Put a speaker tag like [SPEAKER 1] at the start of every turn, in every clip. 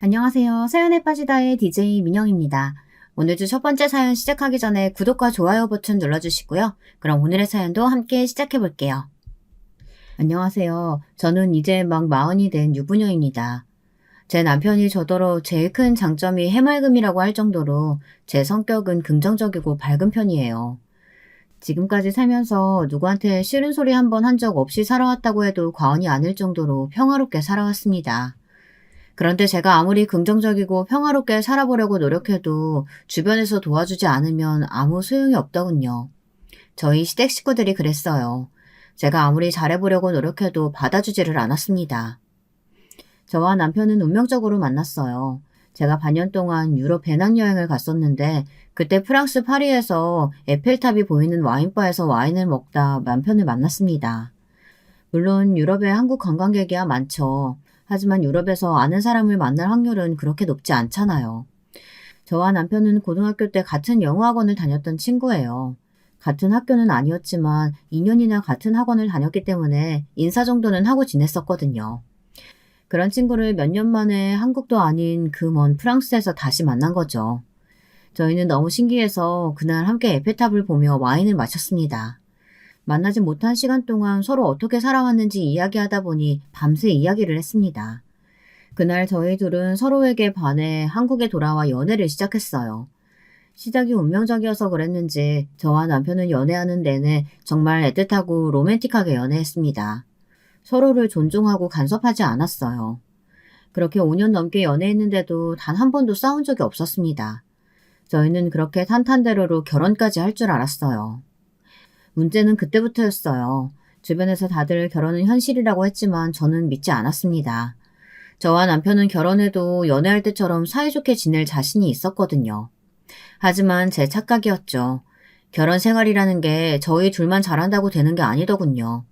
[SPEAKER 1] 안녕하세요. 사연에 빠지다의 DJ 민영입니다. 오늘도 첫 번째 사연 시작하기 전에 구독과 좋아요 버튼 눌러주시고요. 그럼 오늘의 사연도 함께 시작해 볼게요. 안녕하세요. 저는 이제 막 40이 된 유부녀입니다. 제 남편이 저더러 제일 큰 장점이 해맑음이라고 할 정도로 제 성격은 긍정적이고 밝은 편이에요. 지금까지 살면서 누구한테 싫은 소리 한 번 한 적 없이 살아왔다고 해도 과언이 아닐 정도로 평화롭게 살아왔습니다. 그런데 제가 아무리 긍정적이고 평화롭게 살아보려고 노력해도 주변에서 도와주지 않으면 아무 소용이 없더군요. 저희 시댁 식구들이 그랬어요. 제가 아무리 잘해보려고 노력해도 받아주지를 않았습니다. 저와 남편은 운명적으로 만났어요. 제가 반년 동안 유럽 배낭여행을 갔었는데 그때 프랑스 파리에서 에펠탑이 보이는 와인바에서 와인을 먹다 남편을 만났습니다. 물론 유럽에 한국 관광객이야 많죠. 하지만 유럽에서 아는 사람을 만날 확률은 그렇게 높지 않잖아요. 저와 남편은 고등학교 때 같은 영어학원을 다녔던 친구예요. 같은 학교는 아니었지만 2년이나 같은 학원을 다녔기 때문에 인사 정도는 하고 지냈었거든요. 그런 친구를 몇 년 만에 한국도 아닌 그 먼 프랑스에서 다시 만난 거죠. 저희는 너무 신기해서 그날 함께 에펠탑을 보며 와인을 마셨습니다. 만나지 못한 시간 동안 서로 어떻게 살아왔는지 이야기하다 보니 밤새 이야기를 했습니다. 그날 저희 둘은 서로에게 반해 한국에 돌아와 연애를 시작했어요. 시작이 운명적이어서 그랬는지 저와 남편은 연애하는 내내 정말 애틋하고 로맨틱하게 연애했습니다. 서로를 존중하고 간섭하지 않았어요. 그렇게 5년 넘게 연애했는데도 단 한 번도 싸운 적이 없었습니다. 저희는 그렇게 탄탄대로로 결혼까지 할 줄 알았어요. 문제는 그때부터였어요. 주변에서 다들 결혼은 현실이라고 했지만 저는 믿지 않았습니다. 저와 남편은 결혼해도 연애할 때처럼 사이좋게 지낼 자신이 있었거든요. 하지만 제 착각이었죠. 결혼 생활이라는 게 저희 둘만 잘한다고 되는 게 아니더군요.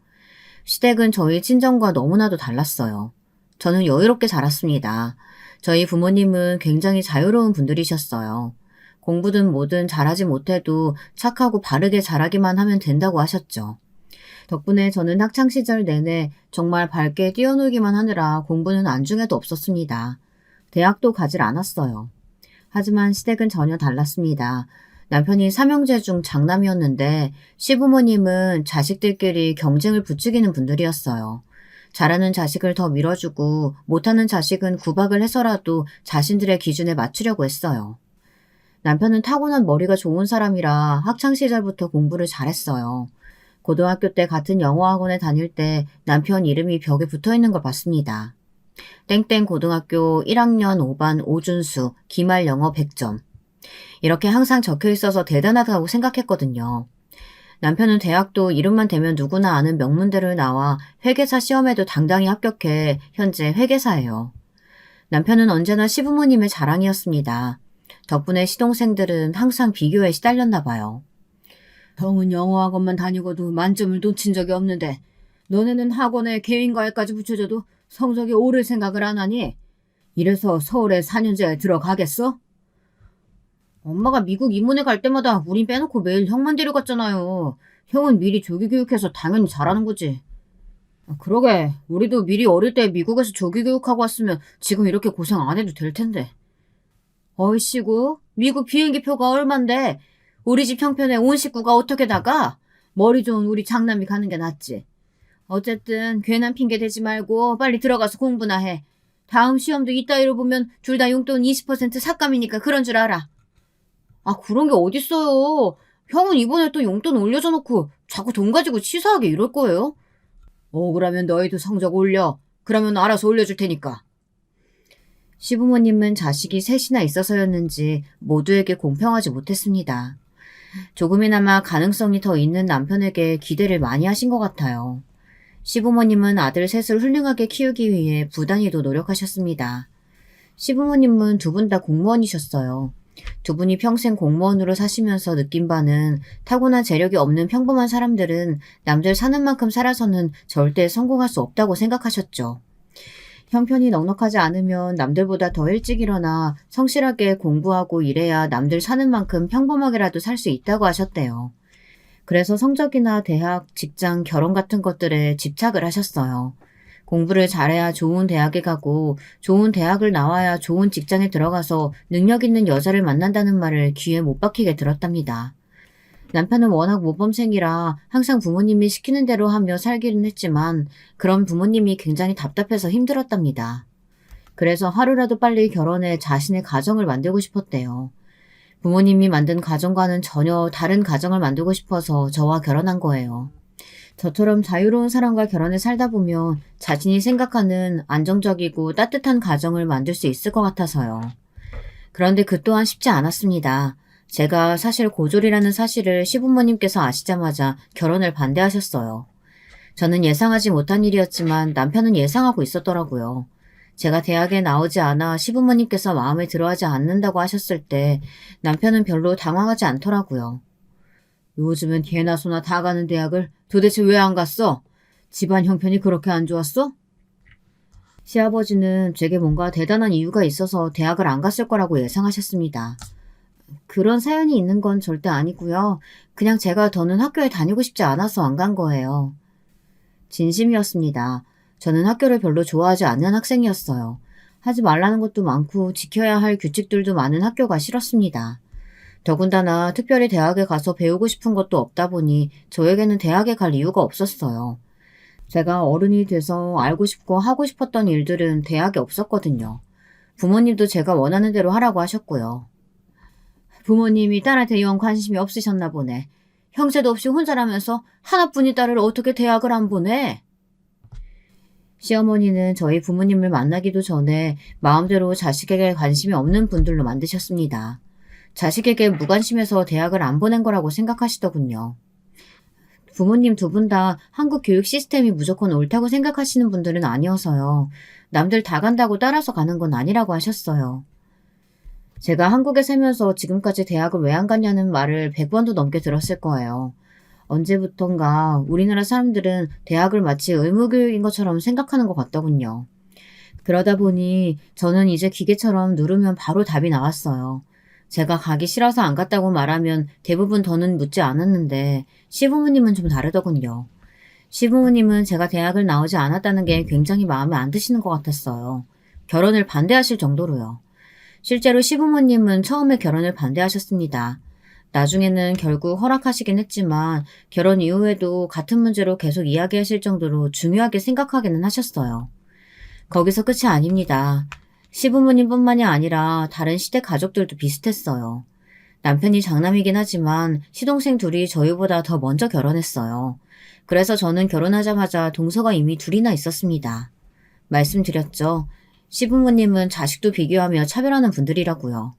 [SPEAKER 1] 시댁은 저희 친정과 너무나도 달랐어요. 저는 여유롭게 자랐습니다. 저희 부모님은 굉장히 자유로운 분들이셨어요. 공부든 뭐든 잘하지 못해도 착하고 바르게 자라기만 하면 된다고 하셨죠. 덕분에 저는 학창시절 내내 정말 밝게 뛰어놀기만 하느라 공부는 안중에도 없었습니다. 대학도 가질 않았어요. 하지만 시댁은 전혀 달랐습니다. 남편이 삼형제 중 장남이었는데 시부모님은 자식들끼리 경쟁을 부추기는 분들이었어요. 잘하는 자식을 더 밀어주고 못하는 자식은 구박을 해서라도 자신들의 기준에 맞추려고 했어요. 남편은 타고난 머리가 좋은 사람이라 학창시절부터 공부를 잘했어요. 고등학교 때 같은 영어학원에 다닐 때 남편 이름이 벽에 붙어있는 걸 봤습니다. 땡땡 고등학교 1학년 5반 오준수, 기말 영어 100점. 이렇게 항상 적혀 있어서 대단하다고 생각했거든요. 남편은 대학도 이름만 대면 누구나 아는 명문대를 나와 회계사 시험에도 당당히 합격해 현재 회계사예요. 남편은 언제나 시부모님의 자랑이었습니다. 덕분에 시동생들은 항상 비교에 시달렸나 봐요. 형은 영어학원만 다니고도 만점을 놓친 적이 없는데 너네는 학원에 개인과외까지 붙여줘도 성적이 오를 생각을 안 하니? 이래서 서울에 4년제에 들어가겠어? 엄마가 미국 이모네 갈 때마다 우린 빼놓고 매일 형만 데려갔잖아요. 형은 미리 조기 교육해서 당연히 잘하는 거지. 그러게 우리도 미리 어릴 때 미국에서 조기 교육하고 왔으면 지금 이렇게 고생 안 해도 될 텐데. 어이씨구 미국 비행기표가 얼만데 우리 집 형편에 온 식구가 어떻게 나가? 머리 좋은 우리 장남이 가는 게 낫지. 어쨌든 괜한 핑계 대지 말고 빨리 들어가서 공부나 해. 다음 시험도 이따위로 보면 둘 다 용돈 20% 삭감이니까 그런 줄 알아. 아 그런 게 어딨어요. 형은 이번에 또 용돈 올려줘 놓고 자꾸 돈 가지고 치사하게 이럴 거예요? 억울하면 너희도 성적 올려. 그러면 알아서 올려줄 테니까. 시부모님은 자식이 셋이나 있어서였는지 모두에게 공평하지 못했습니다. 조금이나마 가능성이 더 있는 남편에게 기대를 많이 하신 것 같아요. 시부모님은 아들 셋을 훌륭하게 키우기 위해 부단히도 노력하셨습니다. 시부모님은 두 분 다 공무원이셨어요. 두 분이 평생 공무원으로 사시면서 느낀 바는 타고난 재력이 없는 평범한 사람들은 남들 사는 만큼 살아서는 절대 성공할 수 없다고 생각하셨죠. 형편이 넉넉하지 않으면 남들보다 더 일찍 일어나 성실하게 공부하고 일해야 남들 사는 만큼 평범하게라도 살 수 있다고 하셨대요. 그래서 성적이나 대학, 직장, 결혼 같은 것들에 집착을 하셨어요. 공부를 잘해야 좋은 대학에 가고 좋은 대학을 나와야 좋은 직장에 들어가서 능력 있는 여자를 만난다는 말을 귀에 못 박히게 들었답니다. 남편은 워낙 모범생이라 항상 부모님이 시키는 대로 하며 살기는 했지만 그런 부모님이 굉장히 답답해서 힘들었답니다. 그래서 하루라도 빨리 결혼해 자신의 가정을 만들고 싶었대요. 부모님이 만든 가정과는 전혀 다른 가정을 만들고 싶어서 저와 결혼한 거예요. 저처럼 자유로운 사람과 결혼해 살다 보면 자신이 생각하는 안정적이고 따뜻한 가정을 만들 수 있을 것 같아서요. 그런데 그 또한 쉽지 않았습니다. 제가 사실 고졸이라는 사실을 시부모님께서 아시자마자 결혼을 반대하셨어요. 저는 예상하지 못한 일이었지만 남편은 예상하고 있었더라고요. 제가 대학에 나오지 않아 시부모님께서 마음에 들어하지 않는다고 하셨을 때 남편은 별로 당황하지 않더라고요. 요즘은 개나 소나 다 가는 대학을 도대체 왜 안 갔어? 집안 형편이 그렇게 안 좋았어? 시아버지는 제게 뭔가 대단한 이유가 있어서 대학을 안 갔을 거라고 예상하셨습니다. 그런 사연이 있는 건 절대 아니고요. 그냥 제가 더는 학교에 다니고 싶지 않아서 안 간 거예요. 진심이었습니다. 저는 학교를 별로 좋아하지 않는 학생이었어요. 하지 말라는 것도 많고 지켜야 할 규칙들도 많은 학교가 싫었습니다. 더군다나 특별히 대학에 가서 배우고 싶은 것도 없다 보니 저에게는 대학에 갈 이유가 없었어요. 제가 어른이 돼서 알고 싶고 하고 싶었던 일들은 대학에 없었거든요. 부모님도 제가 원하는 대로 하라고 하셨고요. 부모님이 딸한테 영 관심이 없으셨나 보네. 형제도 없이 혼자라면서 하나뿐인 딸을 어떻게 대학을 안 보내? 시어머니는 저희 부모님을 만나기도 전에 마음대로 자식에게 관심이 없는 분들로 만드셨습니다. 자식에게 무관심해서 대학을 안 보낸 거라고 생각하시더군요. 부모님 두 분 다 한국 교육 시스템이 무조건 옳다고 생각하시는 분들은 아니어서요. 남들 다 간다고 따라서 가는 건 아니라고 하셨어요. 제가 한국에 살면서 지금까지 대학을 왜 안 갔냐는 말을 100번도 넘게 들었을 거예요. 언제부턴가 우리나라 사람들은 대학을 마치 의무교육인 것처럼 생각하는 것 같더군요. 그러다 보니 저는 이제 기계처럼 누르면 바로 답이 나왔어요. 제가 가기 싫어서 안 갔다고 말하면 대부분 더는 묻지 않았는데 시부모님은 좀 다르더군요. 시부모님은 제가 대학을 나오지 않았다는 게 굉장히 마음에 안 드시는 것 같았어요. 결혼을 반대하실 정도로요. 실제로 시부모님은 처음에 결혼을 반대하셨습니다. 나중에는 결국 허락하시긴 했지만 결혼 이후에도 같은 문제로 계속 이야기하실 정도로 중요하게 생각하기는 하셨어요. 거기서 끝이 아닙니다. 시부모님뿐만이 아니라 다른 시댁 가족들도 비슷했어요. 남편이 장남이긴 하지만 시동생 둘이 저희보다 더 먼저 결혼했어요. 그래서 저는 결혼하자마자 동서가 이미 둘이나 있었습니다. 말씀드렸죠. 시부모님은 자식도 비교하며 차별하는 분들이라고요.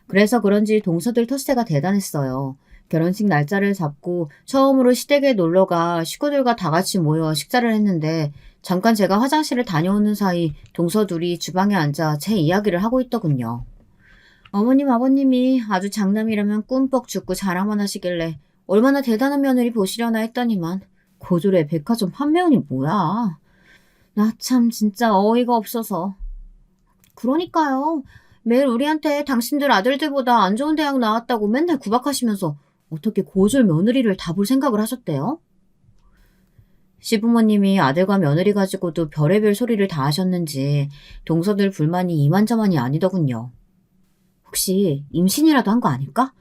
[SPEAKER 1] 그래서 그런지 동서들 텃세가 대단했어요. 결혼식 날짜를 잡고 처음으로 시댁에 놀러가 식구들과 다 같이 모여 식사를 했는데 잠깐 제가 화장실을 다녀오는 사이 동서 둘이 주방에 앉아 제 이야기를 하고 있더군요. 어머님 아버님이 아주 장남이라면 꿈뻑 죽고 자랑만 하시길래 얼마나 대단한 며느리 보시려나 했더니만 고졸의 백화점 판매원이 뭐야. 나 참 진짜 어이가 없어서. 그러니까요. 매일 우리한테 당신들 아들들보다 안 좋은 대학 나왔다고 맨날 구박하시면서 어떻게 고졸 며느리를 다 볼 생각을 하셨대요? 시부모님이 아들과 며느리 가지고도 별의별 소리를 다 하셨는지 동서들 불만이 이만저만이 아니더군요. 혹시 임신이라도 한 거 아닐까?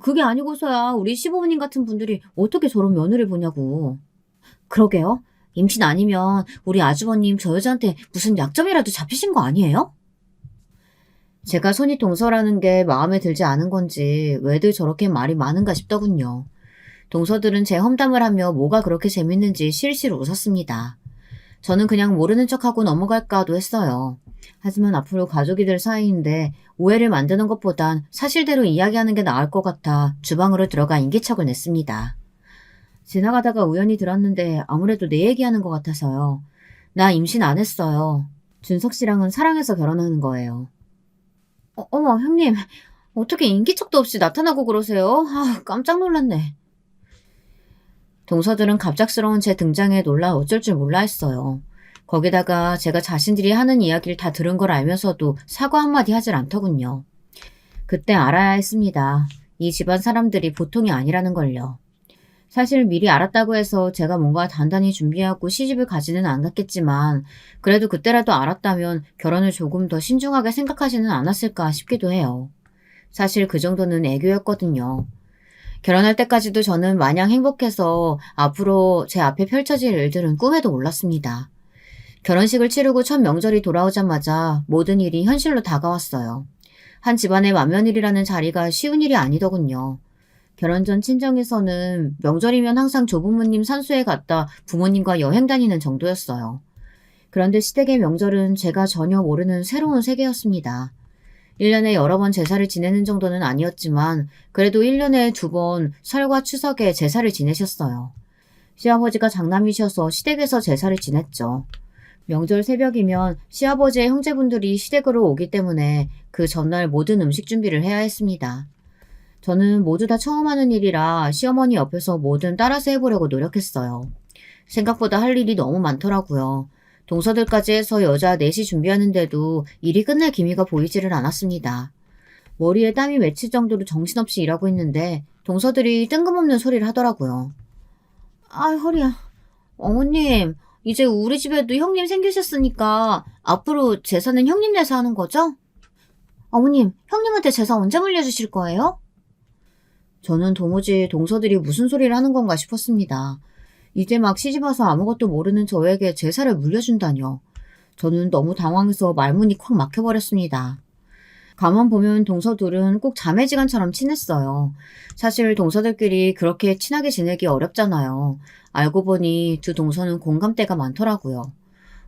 [SPEAKER 1] 그게 아니고서야 우리 시부모님 같은 분들이 어떻게 저런 며느리를 보냐고. 그러게요. 임신 아니면 우리 아주버님 저 여자한테 무슨 약점이라도 잡히신 거 아니에요? 제가 손이 동서라는 게 마음에 들지 않은 건지 왜들 저렇게 말이 많은가 싶더군요. 동서들은 제 험담을 하며 뭐가 그렇게 재밌는지 실실 웃었습니다. 저는 그냥 모르는 척하고 넘어갈까도 했어요. 하지만 앞으로 가족이 될 사이인데 오해를 만드는 것보단 사실대로 이야기하는 게 나을 것 같아 주방으로 들어가 인기척을 냈습니다. 지나가다가 우연히 들었는데 아무래도 내 얘기하는 것 같아서요. 나 임신 안 했어요. 준석 씨랑은 사랑해서 결혼하는 거예요. 어머 형님 어떻게 인기척도 없이 나타나고 그러세요? 아 깜짝 놀랐네. 동서들은 갑작스러운 제 등장에 놀라 어쩔 줄 몰라 했어요. 거기다가 제가 자신들이 하는 이야기를 다 들은 걸 알면서도 사과 한마디 하질 않더군요. 그때 알아야 했습니다. 이 집안 사람들이 보통이 아니라는 걸요. 사실 미리 알았다고 해서 제가 뭔가 단단히 준비하고 시집을 가지는 않았겠지만 그래도 그때라도 알았다면 결혼을 조금 더 신중하게 생각하지는 않았을까 싶기도 해요. 사실 그 정도는 애교였거든요. 결혼할 때까지도 저는 마냥 행복해서 앞으로 제 앞에 펼쳐질 일들은 꿈에도 몰랐습니다. 결혼식을 치르고 첫 명절이 돌아오자마자 모든 일이 현실로 다가왔어요. 한 집안의 맏며느리라는 자리가 쉬운 일이 아니더군요. 결혼 전 친정에서는 명절이면 항상 조부모님 산소에 갔다 부모님과 여행 다니는 정도였어요. 그런데 시댁의 명절은 제가 전혀 모르는 새로운 세계였습니다. 1년에 여러 번 제사를 지내는 정도는 아니었지만 그래도 1년에 2번 설과 추석에 제사를 지내셨어요. 시아버지가 장남이셔서 시댁에서 제사를 지냈죠. 명절 새벽이면 시아버지의 형제분들이 시댁으로 오기 때문에 그 전날 모든 음식 준비를 해야 했습니다. 저는 모두 다 처음 하는 일이라 시어머니 옆에서 뭐든 따라서 해보려고 노력했어요. 생각보다 할 일이 너무 많더라고요. 동서들까지 해서 여자 넷이 준비하는데도 일이 끝날 기미가 보이지를 않았습니다. 머리에 땀이 맺힐 정도로 정신없이 일하고 있는데 동서들이 뜬금없는 소리를 하더라고요. 아, 허리야. 어머님, 이제 우리 집에도 형님 생기셨으니까 앞으로 제사는 형님 내서 하는 거죠? 어머님, 형님한테 제사 언제 물려주실 거예요? 저는 도무지 동서들이 무슨 소리를 하는 건가 싶었습니다. 이제 막 시집와서 아무것도 모르는 저에게 제사를 물려준다뇨. 저는 너무 당황해서 말문이 콱 막혀버렸습니다. 가만 보면 동서둘은 꼭 자매지간처럼 친했어요. 사실 동서들끼리 그렇게 친하게 지내기 어렵잖아요. 알고 보니 두 동서는 공감대가 많더라고요.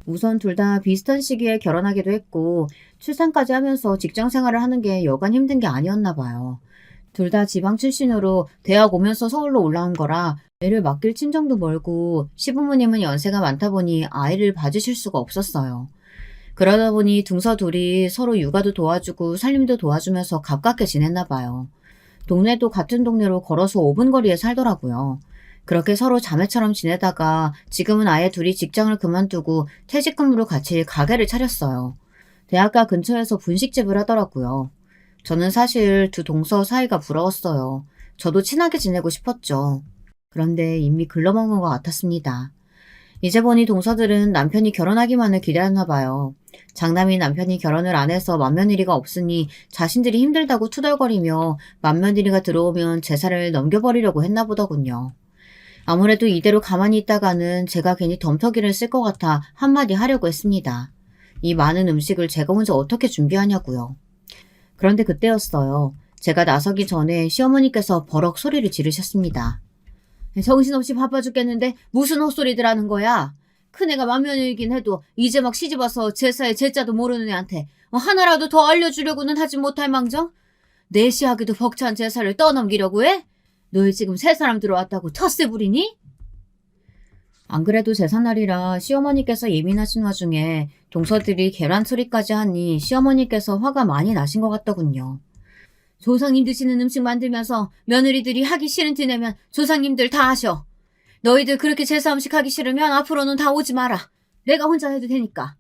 [SPEAKER 1] 우선 둘 다 비슷한 시기에 결혼하기도 했고 출산까지 하면서 직장 생활을 하는 게 여간 힘든 게 아니었나 봐요. 둘 다 지방 출신으로 대학 오면서 서울로 올라온 거라 애를 맡길 친정도 멀고 시부모님은 연세가 많다 보니 아이를 봐주실 수가 없었어요. 그러다 보니 동서 둘이 서로 육아도 도와주고 살림도 도와주면서 가깝게 지냈나 봐요. 동네도 같은 동네로 걸어서 5분 거리에 살더라고요. 그렇게 서로 자매처럼 지내다가 지금은 아예 둘이 직장을 그만두고 퇴직금으로 같이 가게를 차렸어요. 대학가 근처에서 분식집을 하더라고요. 저는 사실 두 동서 사이가 부러웠어요. 저도 친하게 지내고 싶었죠. 그런데 이미 글러먹은 것 같았습니다. 이제 보니 동서들은 남편이 결혼하기만을 기다렸나 봐요. 장남이 남편이 결혼을 안 해서 맏며느리가 없으니 자신들이 힘들다고 투덜거리며 맏며느리가 들어오면 제사를 넘겨버리려고 했나 보더군요. 아무래도 이대로 가만히 있다가는 제가 괜히 덤터기를 쓸 것 같아 한마디 하려고 했습니다. 이 많은 음식을 제가 혼자 어떻게 준비하냐고요. 그런데 그때였어요. 제가 나서기 전에 시어머니께서 버럭 소리를 지르셨습니다. 정신없이 바빠 죽겠는데 무슨 헛소리들 하는 거야? 큰애가 맏며느리긴 해도 이제 막 시집와서 제사의 제자도 모르는 애한테 하나라도 더 알려주려고는 하지 못할 망정? 넷이 하기도 벅찬 제사를 떠넘기려고 해? 너희 지금 세 사람 들어왔다고 텃세 부리니? 안 그래도 제삿날이라 시어머니께서 예민하신 와중에 동서들이 계란 소리까지 하니 시어머니께서 화가 많이 나신 것 같더군요. 조상님 드시는 음식 만들면서 며느리들이 하기 싫은 티 내면 조상님들 다 하셔. 너희들 그렇게 제사 음식 하기 싫으면 앞으로는 다 오지 마라. 내가 혼자 해도 되니까.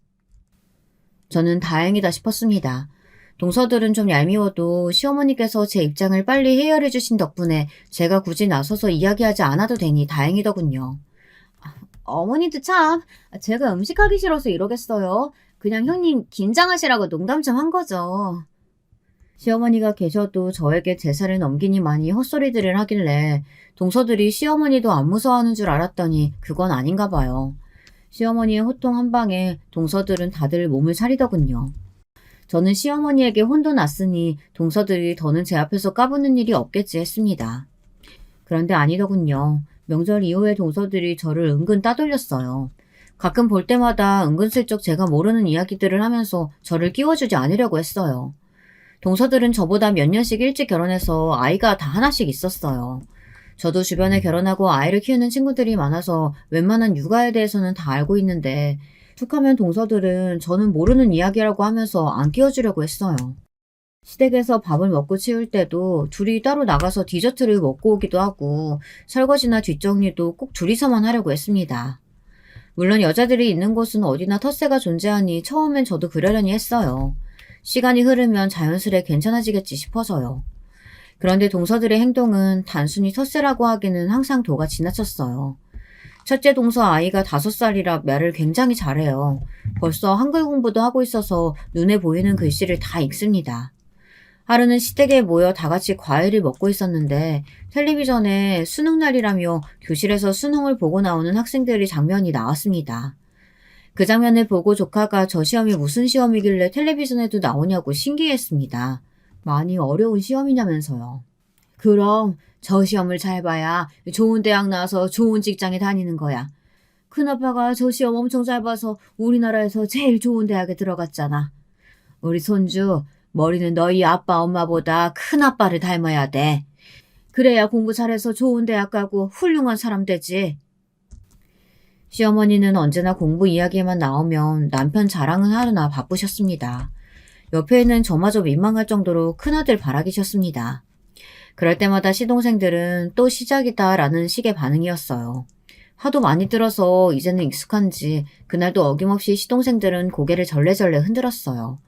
[SPEAKER 1] 저는 다행이다 싶었습니다. 동서들은 좀 얄미워도 시어머니께서 제 입장을 빨리 해결해 주신 덕분에 제가 굳이 나서서 이야기하지 않아도 되니 다행이더군요. 어머니도 참, 제가 음식하기 싫어서 이러겠어요. 그냥 형님 긴장하시라고 농담 좀 한 거죠. 시어머니가 계셔도 저에게 제사를 넘기니많이 헛소리들을 하길래 동서들이 시어머니도 안 무서워하는 줄 알았더니 그건 아닌가 봐요. 시어머니의 호통 한 방에 동서들은 다들 몸을 사리더군요. 저는 시어머니에게 혼도 났으니 동서들이 더는 제 앞에서 까부는 일이 없겠지 했습니다. 그런데 아니더군요. 명절 이후에 동서들이 저를 은근 따돌렸어요. 가끔 볼 때마다 은근슬쩍 제가 모르는 이야기들을 하면서 저를 끼워주지 않으려고 했어요. 동서들은 저보다 몇 년씩 일찍 결혼해서 아이가 다 하나씩 있었어요. 저도 주변에 결혼하고 아이를 키우는 친구들이 많아서 웬만한 육아에 대해서는 다 알고 있는데 툭하면 동서들은 저는 모르는 이야기라고 하면서 안 끼워주려고 했어요. 시댁에서 밥을 먹고 치울 때도 둘이 따로 나가서 디저트를 먹고 오기도 하고 설거지나 뒷정리도 꼭 둘이서만 하려고 했습니다. 물론 여자들이 있는 곳은 어디나 텃세가 존재하니 처음엔 저도 그러려니 했어요. 시간이 흐르면 자연스레 괜찮아지겠지 싶어서요. 그런데 동서들의 행동은 단순히 텃세라고 하기는 항상 도가 지나쳤어요. 첫째 동서 아이가 5살이라 말을 굉장히 잘해요. 벌써 한글 공부도 하고 있어서 눈에 보이는 글씨를 다 읽습니다. 하루는 시댁에 모여 다 같이 과일을 먹고 있었는데 텔레비전에 수능날이라며 교실에서 수능을 보고 나오는 학생들의 장면이 나왔습니다. 그 장면을 보고 조카가 저 시험이 무슨 시험이길래 텔레비전에도 나오냐고 신기했습니다. 많이 어려운 시험이냐면서요. 그럼 저 시험을 잘 봐야 좋은 대학 나와서 좋은 직장에 다니는 거야. 큰아빠가 저 시험 엄청 잘 봐서 우리나라에서 제일 좋은 대학에 들어갔잖아. 우리 손주, 머리는 너희 아빠 엄마보다 큰아빠를 닮아야 돼. 그래야 공부 잘해서 좋은 대학 가고 훌륭한 사람 되지. 시어머니는 언제나 공부 이야기만 나오면 남편 자랑은 하느라 바쁘셨습니다. 옆에는 저마저 민망할 정도로 큰아들 바라기셨습니다. 그럴 때마다 시동생들은 또 시작이다라는 식의 반응이었어요. 하도 많이 들어서 이제는 익숙한지 그날도 어김없이 시동생들은 고개를 절레절레 흔들었어요.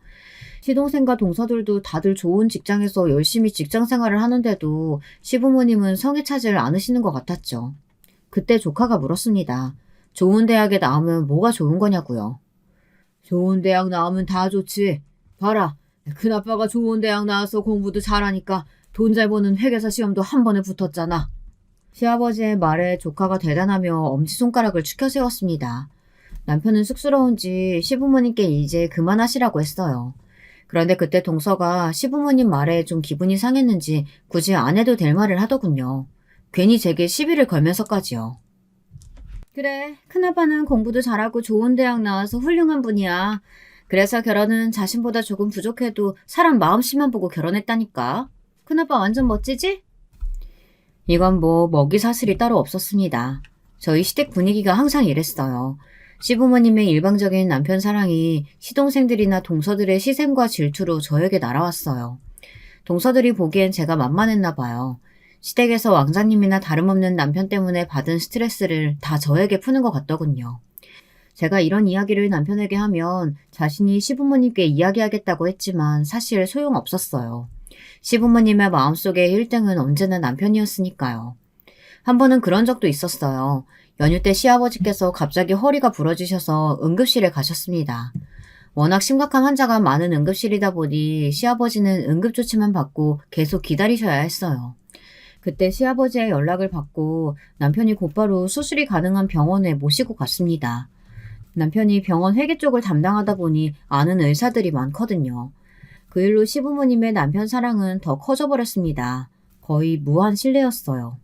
[SPEAKER 1] 시동생과 동서들도 다들 좋은 직장에서 열심히 직장 생활을 하는데도 시부모님은 성에 차질 않으시는 것 같았죠. 그때 조카가 물었습니다. 좋은 대학에 나오면 뭐가 좋은 거냐고요. 좋은 대학 나오면 다 좋지. 봐라, 큰아빠가 좋은 대학 나와서 공부도 잘하니까 돈 잘 버는 회계사 시험도 한 번에 붙었잖아. 시아버지의 말에 조카가 대단하며 엄지손가락을 축혀 세웠습니다. 남편은 쑥스러운지 시부모님께 이제 그만하시라고 했어요. 그런데 그때 동서가 시부모님 말에 좀 기분이 상했는지 굳이 안 해도 될 말을 하더군요. 괜히 제게 시비를 걸면서까지요. 그래, 큰아빠는 공부도 잘하고 좋은 대학 나와서 훌륭한 분이야. 그래서 결혼은 자신보다 조금 부족해도 사람 마음씨만 보고 결혼했다니까. 큰아빠 완전 멋지지? 이건 뭐 먹이사슬이 따로 없었습니다. 저희 시댁 분위기가 항상 이랬어요. 시부모님의 일방적인 남편 사랑이 시동생들이나 동서들의 시샘과 질투로 저에게 날아왔어요. 동서들이 보기엔 제가 만만했나 봐요. 시댁에서 왕자님이나 다름없는 남편 때문에 받은 스트레스를 다 저에게 푸는 것 같더군요. 제가 이런 이야기를 남편에게 하면 자신이 시부모님께 이야기하겠다고 했지만 사실 소용없었어요. 시부모님의 마음속에 1등은 언제나 남편이었으니까요. 한 번은 그런 적도 있었어요. 연휴 때 시아버지께서 갑자기 허리가 부러지셔서 응급실에 가셨습니다. 워낙 심각한 환자가 많은 응급실이다 보니 시아버지는 응급조치만 받고 계속 기다리셔야 했어요. 그때 시아버지의 연락을 받고 남편이 곧바로 수술이 가능한 병원에 모시고 갔습니다. 남편이 병원 회계 쪽을 담당하다 보니 아는 의사들이 많거든요. 그 일로 시부모님의 남편 사랑은 더 커져버렸습니다. 거의 무한 신뢰였어요.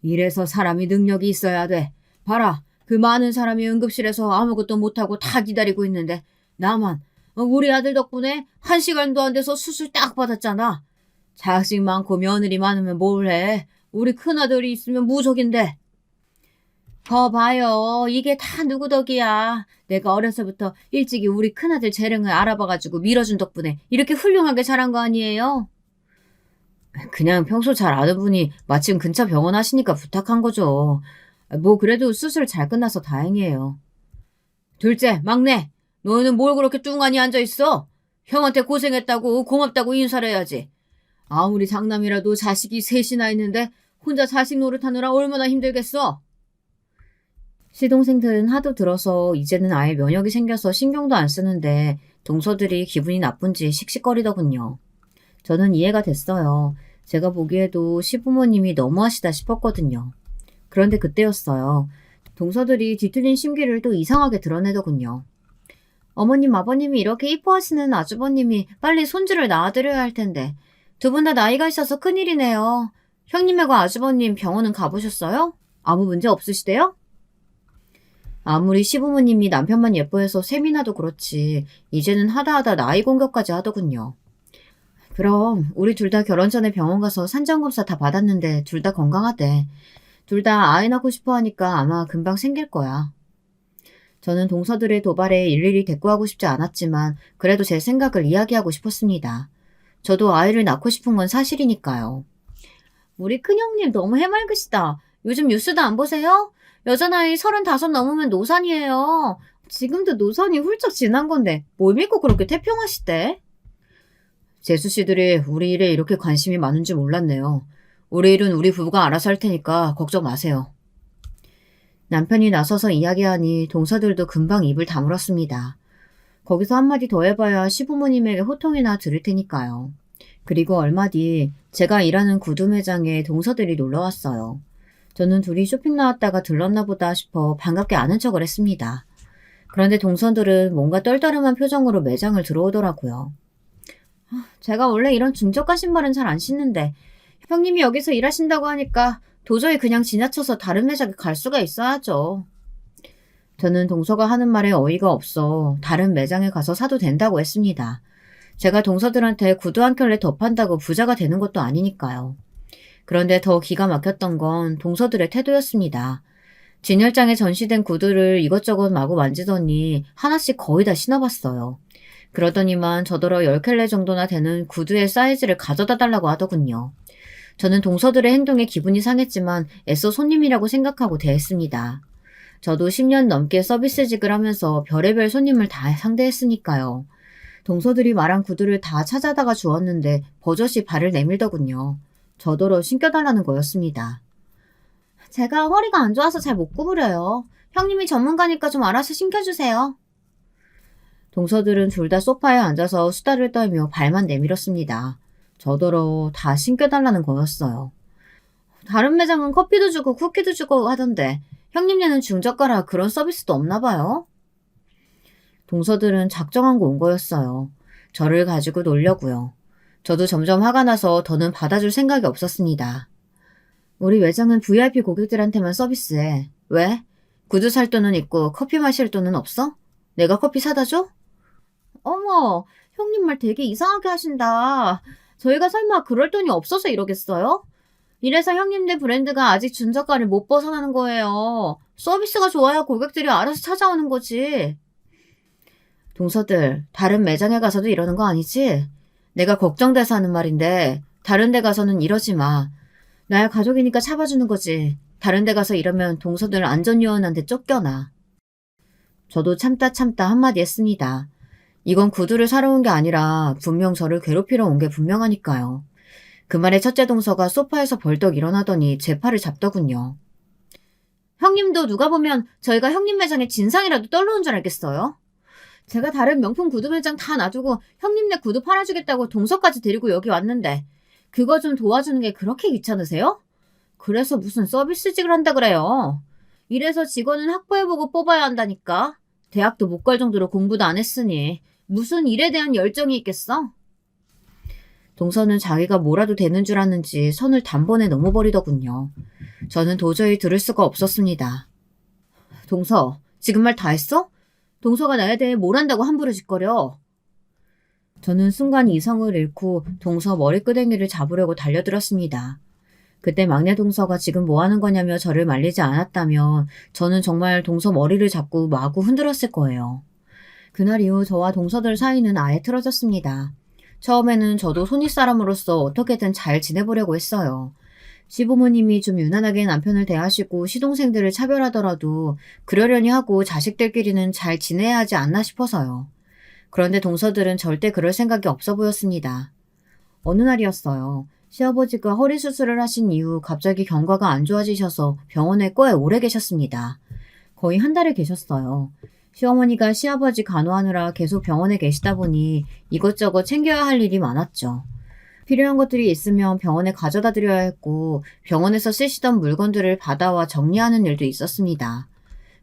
[SPEAKER 1] 이래서 사람이 능력이 있어야 돼. 봐라, 그 많은 사람이 응급실에서 아무것도 못하고 다 기다리고 있는데 나만 우리 아들 덕분에 1시간도 안 돼서 수술 딱 받았잖아. 자식 많고 며느리 많으면 뭘 해. 우리 큰아들이 있으면 무적인데. 봐요. 이게 다 누구 덕이야. 내가 어려서부터 일찍이 우리 큰아들 재능을 알아봐가지고 밀어준 덕분에 이렇게 훌륭하게 자란 거 아니에요? 그냥 평소 잘 아는 분이 마침 근처 병원 하시니까 부탁한 거죠. 뭐 그래도 수술 잘 끝나서 다행이에요. 둘째, 막내. 너희는 뭘 그렇게 뚱하니 앉아있어? 형한테 고생했다고 고맙다고 인사를 해야지. 아무리 장남이라도 자식이 셋이나 있는데 혼자 자식 노릇하느라 얼마나 힘들겠어. 시동생들은 하도 들어서 이제는 아예 면역이 생겨서 신경도 안 쓰는데 동서들이 기분이 나쁜지 씩씩거리더군요. 저는 이해가 됐어요. 제가 보기에도 시부모님이 너무하시다 싶었거든요. 그런데 그때였어요. 동서들이 뒤틀린 심기를 또 이상하게 드러내더군요. 어머님, 아버님이 이렇게 이뻐하시는 아주버님이 빨리 손주를 낳아드려야 할 텐데 두 분 다 나이가 있어서 큰일이네요. 형님하고 아주버님 병원은 가보셨어요? 아무 문제 없으시대요? 아무리 시부모님이 남편만 예뻐해서 세미나도 그렇지 이제는 하다하다 나이 공격까지 하더군요. 그럼 우리 둘 다 결혼 전에 병원 가서 산전검사 다 받았는데 둘 다 건강하대. 둘 다 아이 낳고 싶어 하니까 아마 금방 생길 거야. 저는 동서들의 도발에 일일이 대꾸하고 싶지 않았지만 그래도 제 생각을 이야기하고 싶었습니다. 저도 아이를 낳고 싶은 건 사실이니까요. 우리 큰형님 너무 해맑으시다. 요즘 뉴스도 안 보세요? 여자나이 35 넘으면 노산이에요. 지금도 노산이 훌쩍 지난 건데 뭘 믿고 그렇게 태평하시대? 재수 씨들이 우리 일에 이렇게 관심이 많은 줄 몰랐네요. 우리 일은 우리 부부가 알아서 할 테니까 걱정 마세요. 남편이 나서서 이야기하니 동서들도 금방 입을 다물었습니다. 거기서 한마디 더 해봐야 시부모님에게 호통이나 들을 테니까요. 그리고 얼마 뒤 제가 일하는 구두 매장에 동서들이 놀러 왔어요. 저는 둘이 쇼핑 나왔다가 들렀나 보다 싶어 반갑게 아는 척을 했습니다. 그런데 동서들은 뭔가 떨떠름한 표정으로 매장을 들어오더라고요. 제가 원래 이런 중저가 신발은 잘 안 신는데 형님이 여기서 일하신다고 하니까 도저히 그냥 지나쳐서 다른 매장에 갈 수가 있어야죠. 저는 동서가 하는 말에 어이가 없어 다른 매장에 가서 사도 된다고 했습니다. 제가 동서들한테 구두 한 켤레 더 판다고 부자가 되는 것도 아니니까요. 그런데 더 기가 막혔던 건 동서들의 태도였습니다. 진열장에 전시된 구두를 이것저것 마구 만지더니 하나씩 거의 다 신어봤어요. 그러더니만 저더러 10켤레 정도나 되는 구두의 사이즈를 가져다 달라고 하더군요. 저는 동서들의 행동에 기분이 상했지만 애써 손님이라고 생각하고 대했습니다. 저도 10년 넘게 서비스직을 하면서 별의별 손님을 다 상대했으니까요. 동서들이 말한 구두를 다 찾아다가 주었는데 버젓이 발을 내밀더군요. 저더러 신겨달라는 거였습니다. 제가 허리가 안 좋아서 잘 못 구부려요. 형님이 전문가니까 좀 알아서 신겨주세요. 동서들은 둘 다 소파에 앉아서 수다를 떨며 발만 내밀었습니다. 저더러 다 신겨달라는 거였어요. 다른 매장은 커피도 주고 쿠키도 주고 하던데 형님네는 중저가라 그런 서비스도 없나 봐요. 동서들은 작정하고 온 거였어요. 저를 가지고 놀려고요. 저도 점점 화가 나서 더는 받아줄 생각이 없었습니다. 우리 매장은 VIP 고객들한테만 서비스해. 왜? 구두 살 돈은 있고 커피 마실 돈은 없어? 내가 커피 사다 줘? 어머, 형님 말 되게 이상하게 하신다. 저희가 설마 그럴 돈이 없어서 이러겠어요? 이래서 형님네 브랜드가 아직 준저가를 못 벗어나는 거예요. 서비스가 좋아야 고객들이 알아서 찾아오는 거지. 동서들, 다른 매장에 가서도 이러는 거 아니지? 내가 걱정돼서 하는 말인데 다른 데 가서는 이러지 마. 나야 가족이니까 참아주는 거지. 다른 데 가서 이러면 동서들 안전요원한테 쫓겨나. 저도 참다 한마디 했습니다. 이건 구두를 사러 온 게 아니라 분명 저를 괴롭히러 온 게 분명하니까요. 그 말에 첫째 동서가 소파에서 벌떡 일어나더니 제 팔을 잡더군요. 형님도 누가 보면 저희가 형님 매장에 진상이라도 떨러 온 줄 알겠어요? 제가 다른 명품 구두 매장 다 놔두고 형님네 구두 팔아주겠다고 동서까지 데리고 여기 왔는데 그거 좀 도와주는 게 그렇게 귀찮으세요? 그래서 무슨 서비스직을 한다 그래요. 이래서 직원은 확보해보고 뽑아야 한다니까. 대학도 못 갈 정도로 공부도 안 했으니 무슨 일에 대한 열정이 있겠어? 동서는 자기가 뭐라도 되는 줄 아는지 선을 단번에 넘어버리더군요. 저는 도저히 들을 수가 없었습니다. 동서, 지금 말 다 했어? 동서가 나에 대해 뭘 한다고 함부로 짓거려. 저는 순간 이성을 잃고 동서 머리끄댕이를 잡으려고 달려들었습니다. 그때 막내 동서가 지금 뭐 하는 거냐며 저를 말리지 않았다면 저는 정말 동서 머리를 잡고 마구 흔들었을 거예요. 그날 이후 저와 동서들 사이는 아예 틀어졌습니다. 처음에는 저도 손윗사람으로서 어떻게든 잘 지내보려고 했어요. 시부모님이 좀 유난하게 남편을 대하시고 시동생들을 차별하더라도 그러려니 하고 자식들끼리는 잘 지내야 하지 않나 싶어서요. 그런데 동서들은 절대 그럴 생각이 없어 보였습니다. 어느 날이었어요. 시아버지가 허리 수술을 하신 이후 갑자기 경과가 안 좋아지셔서 병원에 꽤 오래 계셨습니다. 거의 한 달을 계셨어요. 시어머니가 시아버지 간호하느라 계속 병원에 계시다 보니 이것저것 챙겨야 할 일이 많았죠. 필요한 것들이 있으면 병원에 가져다 드려야 했고 병원에서 쓰시던 물건들을 받아와 정리하는 일도 있었습니다.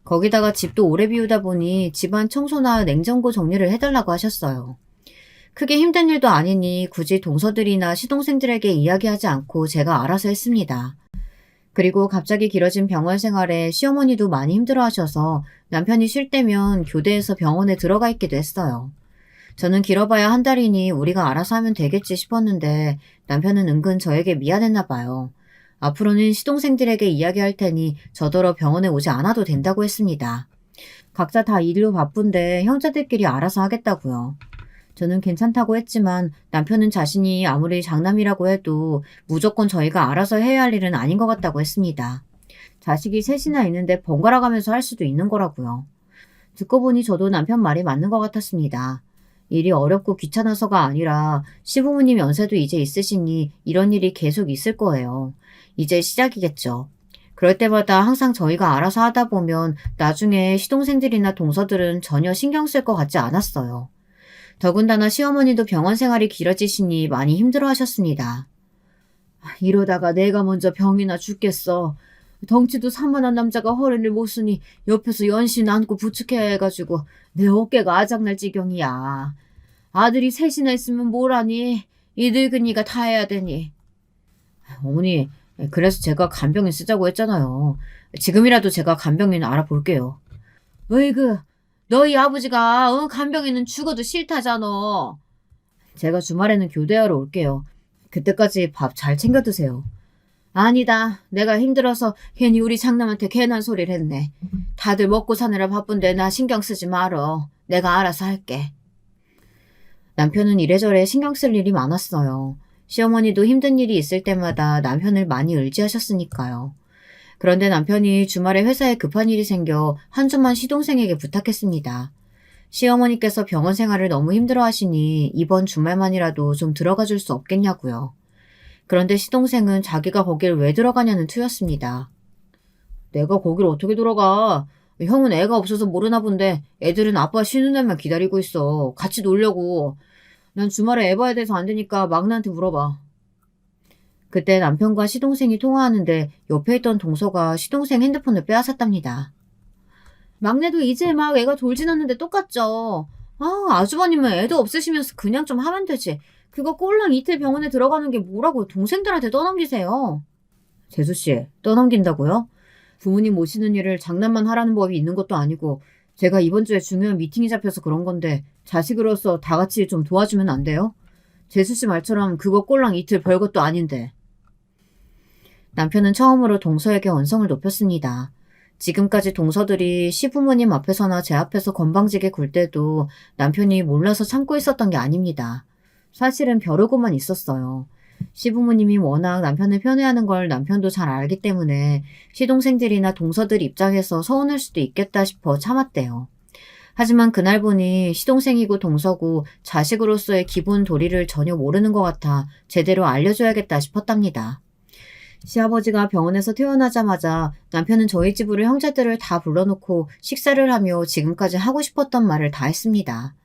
[SPEAKER 1] 거기다가 집도 오래 비우다 보니 집안 청소나 냉장고 정리를 해달라고 하셨어요. 크게 힘든 일도 아니니 굳이 동서들이나 시동생들에게 이야기하지 않고 제가 알아서 했습니다. 그리고 갑자기 길어진 병원 생활에 시어머니도 많이 힘들어하셔서 남편이 쉴 때면 교대에서 병원에 들어가 있기도 했어요. 저는 길어봐야 한 달이니 우리가 알아서 하면 되겠지 싶었는데 남편은 은근 저에게 미안했나 봐요. 앞으로는 시동생들에게 이야기할 테니 저더러 병원에 오지 않아도 된다고 했습니다. 각자 다 일로 바쁜데 형제들끼리 알아서 하겠다고요. 저는 괜찮다고 했지만 남편은 자신이 아무리 장남이라고 해도 무조건 저희가 알아서 해야 할 일은 아닌 것 같다고 했습니다. 자식이 셋이나 있는데 번갈아 가면서 할 수도 있는 거라고요. 듣고 보니 저도 남편 말이 맞는 것 같았습니다. 일이 어렵고 귀찮아서가 아니라 시부모님 연세도 이제 있으시니 이런 일이 계속 있을 거예요. 이제 시작이겠죠. 그럴 때마다 항상 저희가 알아서 하다 보면 나중에 시동생들이나 동서들은 전혀 신경 쓸 것 같지 않았어요. 더군다나 시어머니도 병원 생활이 길어지시니 많이 힘들어 하셨습니다. 이러다가 내가 먼저 병이나 죽겠어. 덩치도 산만한 남자가 허리를 못 쓰니 옆에서 연신 안고 부축해야 해가지고 내 어깨가 아작날 지경이야. 아들이 셋이나 있으면 뭐라니. 이 늙은이가 다 해야 되니. 어머니, 그래서 제가 간병인 쓰자고 했잖아요. 지금이라도 제가 간병인 알아볼게요. 으이그, 너희 아버지가 간병인은 죽어도 싫다잖아. 제가 주말에는 교대하러 올게요. 그때까지 밥 잘 챙겨 드세요. 아니다. 내가 힘들어서 괜히 우리 장남한테 괜한 소리를 했네. 다들 먹고 사느라 바쁜데 나 신경 쓰지 말어. 내가 알아서 할게. 남편은 이래저래 신경 쓸 일이 많았어요. 시어머니도 힘든 일이 있을 때마다 남편을 많이 의지하셨으니까요. 그런데 남편이 주말에 회사에 급한 일이 생겨 한 주만 시동생에게 부탁했습니다. 시어머니께서 병원 생활을 너무 힘들어 하시니 이번 주말만이라도 좀 들어가 줄 수 없겠냐고요. 그런데 시동생은 자기가 거길 왜 들어가냐는 투였습니다. 내가 거길 어떻게 들어가? 형은 애가 없어서 모르나 본데 애들은 아빠 쉬는 날만 기다리고 있어. 같이 놀려고. 난 주말에 애 봐야 돼서 안 되니까 막내한테 물어봐. 그때 남편과 시동생이 통화하는데 옆에 있던 동서가 시동생 핸드폰을 빼앗았답니다. 막내도 이제 막 애가 돌지났는데 똑같죠. 아주버님은 애도 없으시면서 그냥 좀 하면 되지. 그거 꼴랑 이틀 병원에 들어가는 게 뭐라고 동생들한테 떠넘기세요. 재수씨, 떠넘긴다고요? 부모님 모시는 일을 장난만 하라는 법이 있는 것도 아니고 제가 이번 주에 중요한 미팅이 잡혀서 그런 건데 자식으로서 다 같이 좀 도와주면 안 돼요? 재수씨 말처럼 그거 꼴랑 이틀 별것도 아닌데. 남편은 처음으로 동서에게 언성을 높였습니다. 지금까지 동서들이 시부모님 앞에서나 제 앞에서 건방지게 굴 때도 남편이 몰라서 참고 있었던 게 아닙니다. 사실은 벼르고만 있었어요. 시부모님이 워낙 남편을 편애하는 걸 남편도 잘 알기 때문에 시동생들이나 동서들 입장에서 서운할 수도 있겠다 싶어 참았대요. 하지만 그날 보니 시동생이고 동서고 자식으로서의 기본 도리를 전혀 모르는 것 같아 제대로 알려줘야겠다 싶었답니다. 시아버지가 병원에서 퇴원하자마자 남편은 저희 집으로 형제들을 다 불러놓고 식사를 하며 지금까지 하고 싶었던 말을 다 했습니다.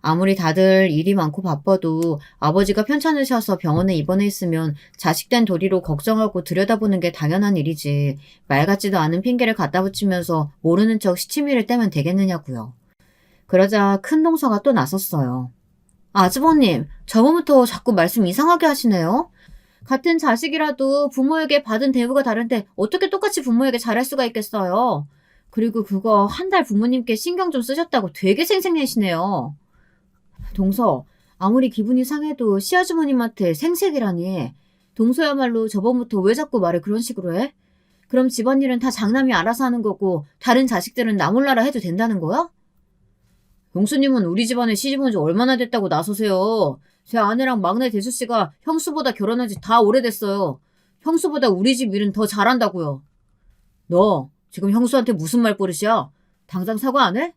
[SPEAKER 1] 아무리 다들 일이 많고 바빠도 아버지가 편찮으셔서 병원에 입원해 있으면 자식된 도리로 걱정하고 들여다보는 게 당연한 일이지 말 같지도 않은 핑계를 갖다 붙이면서 모르는 척 시치미를 떼면 되겠느냐고요. 그러자 큰 동서가 또 나섰어요. 아주버님, 저번부터 자꾸 말씀 이상하게 하시네요. 같은 자식이라도 부모에게 받은 대우가 다른데 어떻게 똑같이 부모에게 잘할 수가 있겠어요. 그리고 그거 한 달 부모님께 신경 좀 쓰셨다고 되게 생색내시네요. 동서, 아무리 기분이 상해도 시아주머님한테 생색이라니. 동서야말로 저번부터 왜 자꾸 말을 그런 식으로 해? 그럼 집안일은 다 장남이 알아서 하는 거고 다른 자식들은 나 몰라라 해도 된다는 거야? 용수님은 우리 집안에 시집 온 지 얼마나 됐다고 나서세요. 제 아내랑 막내 대수씨가 형수보다 결혼한 지 다 오래됐어요. 형수보다 우리 집 일은 더 잘한다고요. 너 지금 형수한테 무슨 말버릇이야? 당장 사과 안 해?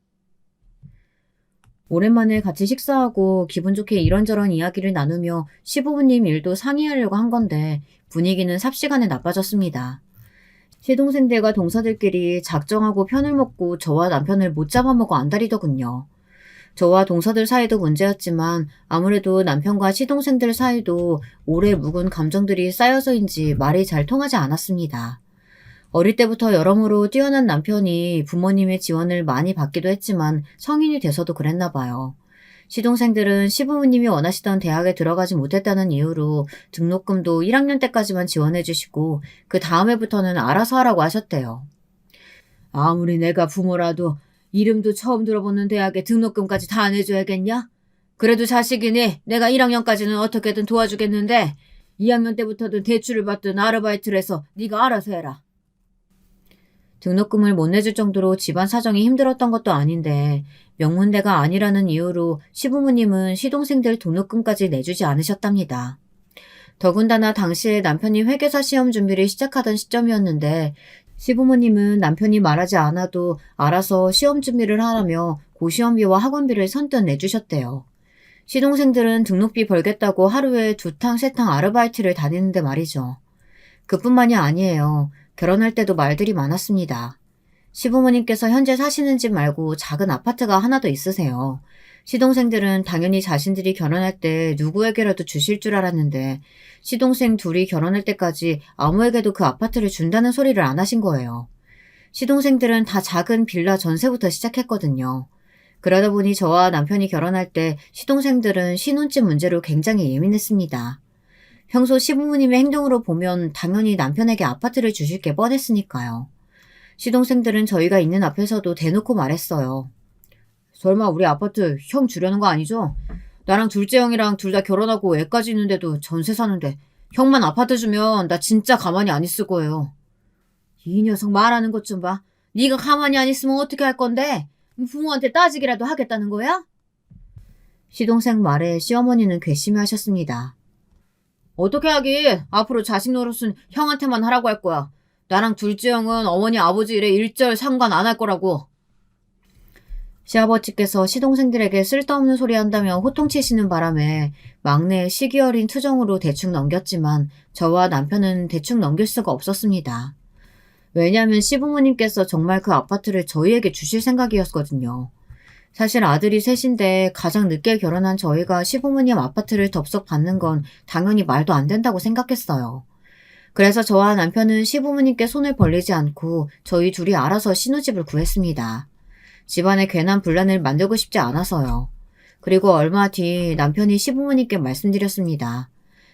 [SPEAKER 1] 오랜만에 같이 식사하고 기분 좋게 이런저런 이야기를 나누며 시부모님 일도 상의하려고 한 건데 분위기는 삽시간에 나빠졌습니다. 시동생들과 동서들끼리 작정하고 편을 먹고 저와 남편을 못 잡아먹어 안달이더군요. 저와 동서들 사이도 문제였지만 아무래도 남편과 시동생들 사이도 오래 묵은 감정들이 쌓여서인지 말이 잘 통하지 않았습니다. 어릴 때부터 여러모로 뛰어난 남편이 부모님의 지원을 많이 받기도 했지만 성인이 돼서도 그랬나 봐요. 시동생들은 시부모님이 원하시던 대학에 들어가지 못했다는 이유로 등록금도 1학년 때까지만 지원해 주시고 그 다음 해부터는 알아서 하라고 하셨대요. 아무리 내가 부모라도 이름도 처음 들어보는 대학에 등록금까지 다 내줘야겠냐? 그래도 자식이니 내가 1학년까지는 어떻게든 도와주겠는데 2학년 때부터든 대출을 받든 아르바이트를 해서 네가 알아서 해라. 등록금을 못 내줄 정도로 집안 사정이 힘들었던 것도 아닌데 명문대가 아니라는 이유로 시부모님은 시동생들 등록금까지 내주지 않으셨답니다. 더군다나 당시에 남편이 회계사 시험 준비를 시작하던 시점이었는데 시부모님은 남편이 말하지 않아도 알아서 시험 준비를 하라며 고시험비와 학원비를 선뜻 내주셨대요. 시동생들은 등록비 벌겠다고 하루에 2탕, 3탕 아르바이트를 다니는데 말이죠. 그뿐만이 아니에요. 결혼할 때도 말들이 많았습니다. 시부모님께서 현재 사시는 집 말고 작은 아파트가 하나 더 있으세요. 시동생들은 당연히 자신들이 결혼할 때 누구에게라도 주실 줄 알았는데 시동생 둘이 결혼할 때까지 아무에게도 그 아파트를 준다는 소리를 안 하신 거예요. 시동생들은 다 작은 빌라 전세부터 시작했거든요. 그러다 보니 저와 남편이 결혼할 때 시동생들은 신혼집 문제로 굉장히 예민했습니다. 평소 시부모님의 행동으로 보면 당연히 남편에게 아파트를 주실 게 뻔했으니까요. 시동생들은 저희가 있는 앞에서도 대놓고 말했어요. 설마 우리 아파트 형 주려는 거 아니죠? 나랑 둘째 형이랑 둘 다 결혼하고 애까지 있는데도 전세 사는데 형만 아파트 주면 나 진짜 가만히 안 있을 거예요. 이 녀석 말하는 것 좀 봐. 네가 가만히 안 있으면 어떻게 할 건데? 부모한테 따지기라도 하겠다는 거야? 시동생 말에 시어머니는 괘씸해하셨습니다. 어떻게 하긴 앞으로 자식 노릇은 형한테만 하라고 할 거야. 나랑 둘째 형은 어머니 아버지 일에 일절 상관 안 할 거라고. 시아버지께서 시동생들에게 쓸데없는 소리 한다며 호통치시는 바람에 막내 시기 어린 투정으로 대충 넘겼지만 저와 남편은 대충 넘길 수가 없었습니다. 왜냐하면 시부모님께서 정말 그 아파트를 저희에게 주실 생각이었거든요. 사실 아들이 셋인데 가장 늦게 결혼한 저희가 시부모님 아파트를 덥석 받는 건 당연히 말도 안 된다고 생각했어요. 그래서 저와 남편은 시부모님께 손을 벌리지 않고 저희 둘이 알아서 신혼집을 구했습니다. 집안에 괜한 분란을 만들고 싶지 않아서요. 그리고 얼마 뒤 남편이 시부모님께 말씀드렸습니다.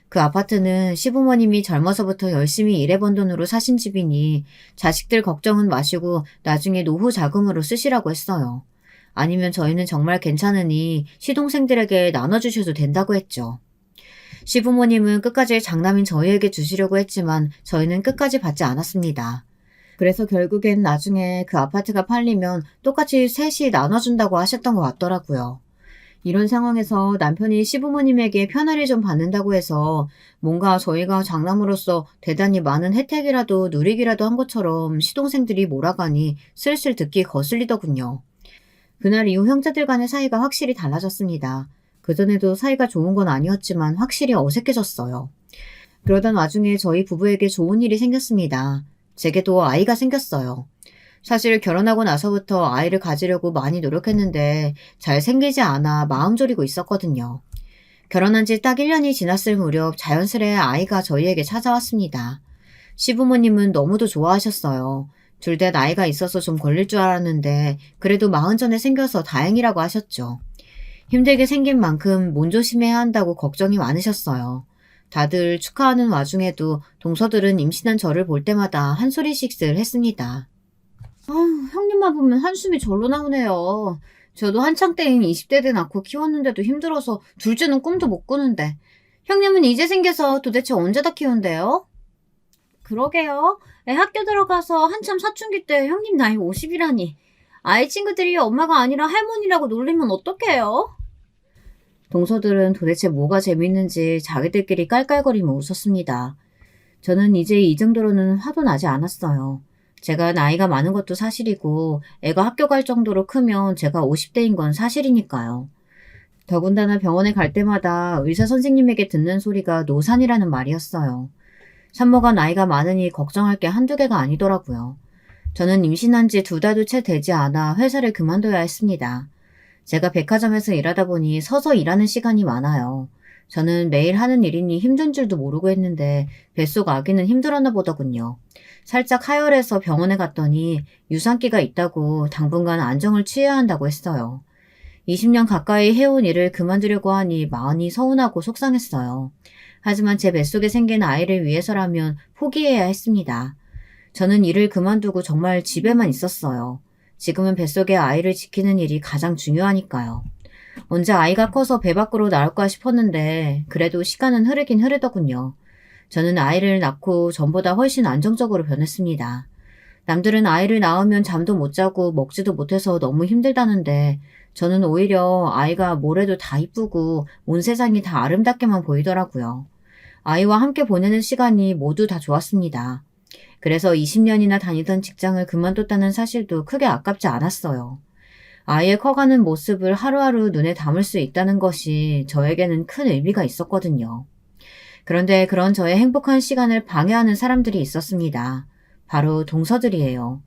[SPEAKER 1] 그 아파트는 시부모님이 젊어서부터 열심히 일해번 돈으로 사신 집이니 자식들 걱정은 마시고 나중에 노후 자금으로 쓰시라고 했어요. 아니면 저희는 정말 괜찮으니 시동생들에게 나눠주셔도 된다고 했죠. 시부모님은 끝까지 장남인 저희에게 주시려고 했지만 저희는 끝까지 받지 않았습니다. 그래서 결국엔 나중에 그 아파트가 팔리면 똑같이 셋이 나눠준다고 하셨던 것 같더라고요. 이런 상황에서 남편이 시부모님에게 편애를 좀 받는다고 해서 뭔가 저희가 장남으로서 대단히 많은 혜택이라도 누리기라도 한 것처럼 시동생들이 몰아가니 슬슬 듣기 거슬리더군요. 그날 이후 형제들 간의 사이가 확실히 달라졌습니다. 그전에도 사이가 좋은 건 아니었지만 확실히 어색해졌어요. 그러던 와중에 저희 부부에게 좋은 일이 생겼습니다. 제게도 아이가 생겼어요. 사실 결혼하고 나서부터 아이를 가지려고 많이 노력했는데 잘 생기지 않아 마음 졸이고 있었거든요. 결혼한 지 딱 1년이 지났을 무렵 자연스레 아이가 저희에게 찾아왔습니다. 시부모님은 너무도 좋아하셨어요. 둘 다 나이가 있어서 좀 걸릴 줄 알았는데 그래도 40 전에 생겨서 다행이라고 하셨죠. 힘들게 생긴 만큼 몸조심해야 한다고 걱정이 많으셨어요. 다들 축하하는 와중에도 동서들은 임신한 저를 볼 때마다 한 소리씩들 했습니다. 형님만 보면 한숨이 절로 나오네요. 저도 한창 때인 20대 때 낳고 키웠는데도 힘들어서 둘째는 꿈도 못 꾸는데 형님은 이제 생겨서 도대체 언제 다 키운대요? 그러게요. 애 학교 들어가서 한참 사춘기 때 형님 나이 50이라니. 아이 친구들이 엄마가 아니라 할머니라고 놀리면 어떡해요? 동서들은 도대체 뭐가 재밌는지 자기들끼리 깔깔거리며 웃었습니다. 저는 이제 이 정도로는 화도 나지 않았어요. 제가 나이가 많은 것도 사실이고 애가 학교 갈 정도로 크면 제가 50대인 건 사실이니까요. 더군다나 병원에 갈 때마다 의사 선생님에게 듣는 소리가 노산이라는 말이었어요. 산모가 나이가 많으니 걱정할 게 한두 개가 아니더라고요. 저는 임신한 지 2달도 채 되지 않아 회사를 그만둬야 했습니다. 제가 백화점에서 일하다 보니 서서 일하는 시간이 많아요. 저는 매일 하는 일이니 힘든 줄도 모르고 했는데 뱃속 아기는 힘들었나 보더군요. 살짝 하혈해서 병원에 갔더니 유산기가 있다고 당분간 안정을 취해야 한다고 했어요. 20년 가까이 해온 일을 그만두려고 하니 마음이 서운하고 속상했어요. 하지만 제 뱃속에 생긴 아이를 위해서라면 포기해야 했습니다. 저는 일을 그만두고 정말 집에만 있었어요. 지금은 뱃속의 아이를 지키는 일이 가장 중요하니까요. 언제 아이가 커서 배 밖으로 나올까 싶었는데 그래도 시간은 흐르긴 흐르더군요. 저는 아이를 낳고 전보다 훨씬 안정적으로 변했습니다. 남들은 아이를 낳으면 잠도 못 자고 먹지도 못해서 너무 힘들다는데 저는 오히려 아이가 뭐래도 다 이쁘고 온 세상이 다 아름답게만 보이더라고요. 아이와 함께 보내는 시간이 모두 다 좋았습니다. 그래서 20년이나 다니던 직장을 그만뒀다는 사실도 크게 아깝지 않았어요. 아이의 커가는 모습을 하루하루 눈에 담을 수 있다는 것이 저에게는 큰 의미가 있었거든요. 그런데 그런 저의 행복한 시간을 방해하는 사람들이 있었습니다. 바로 동서들이에요.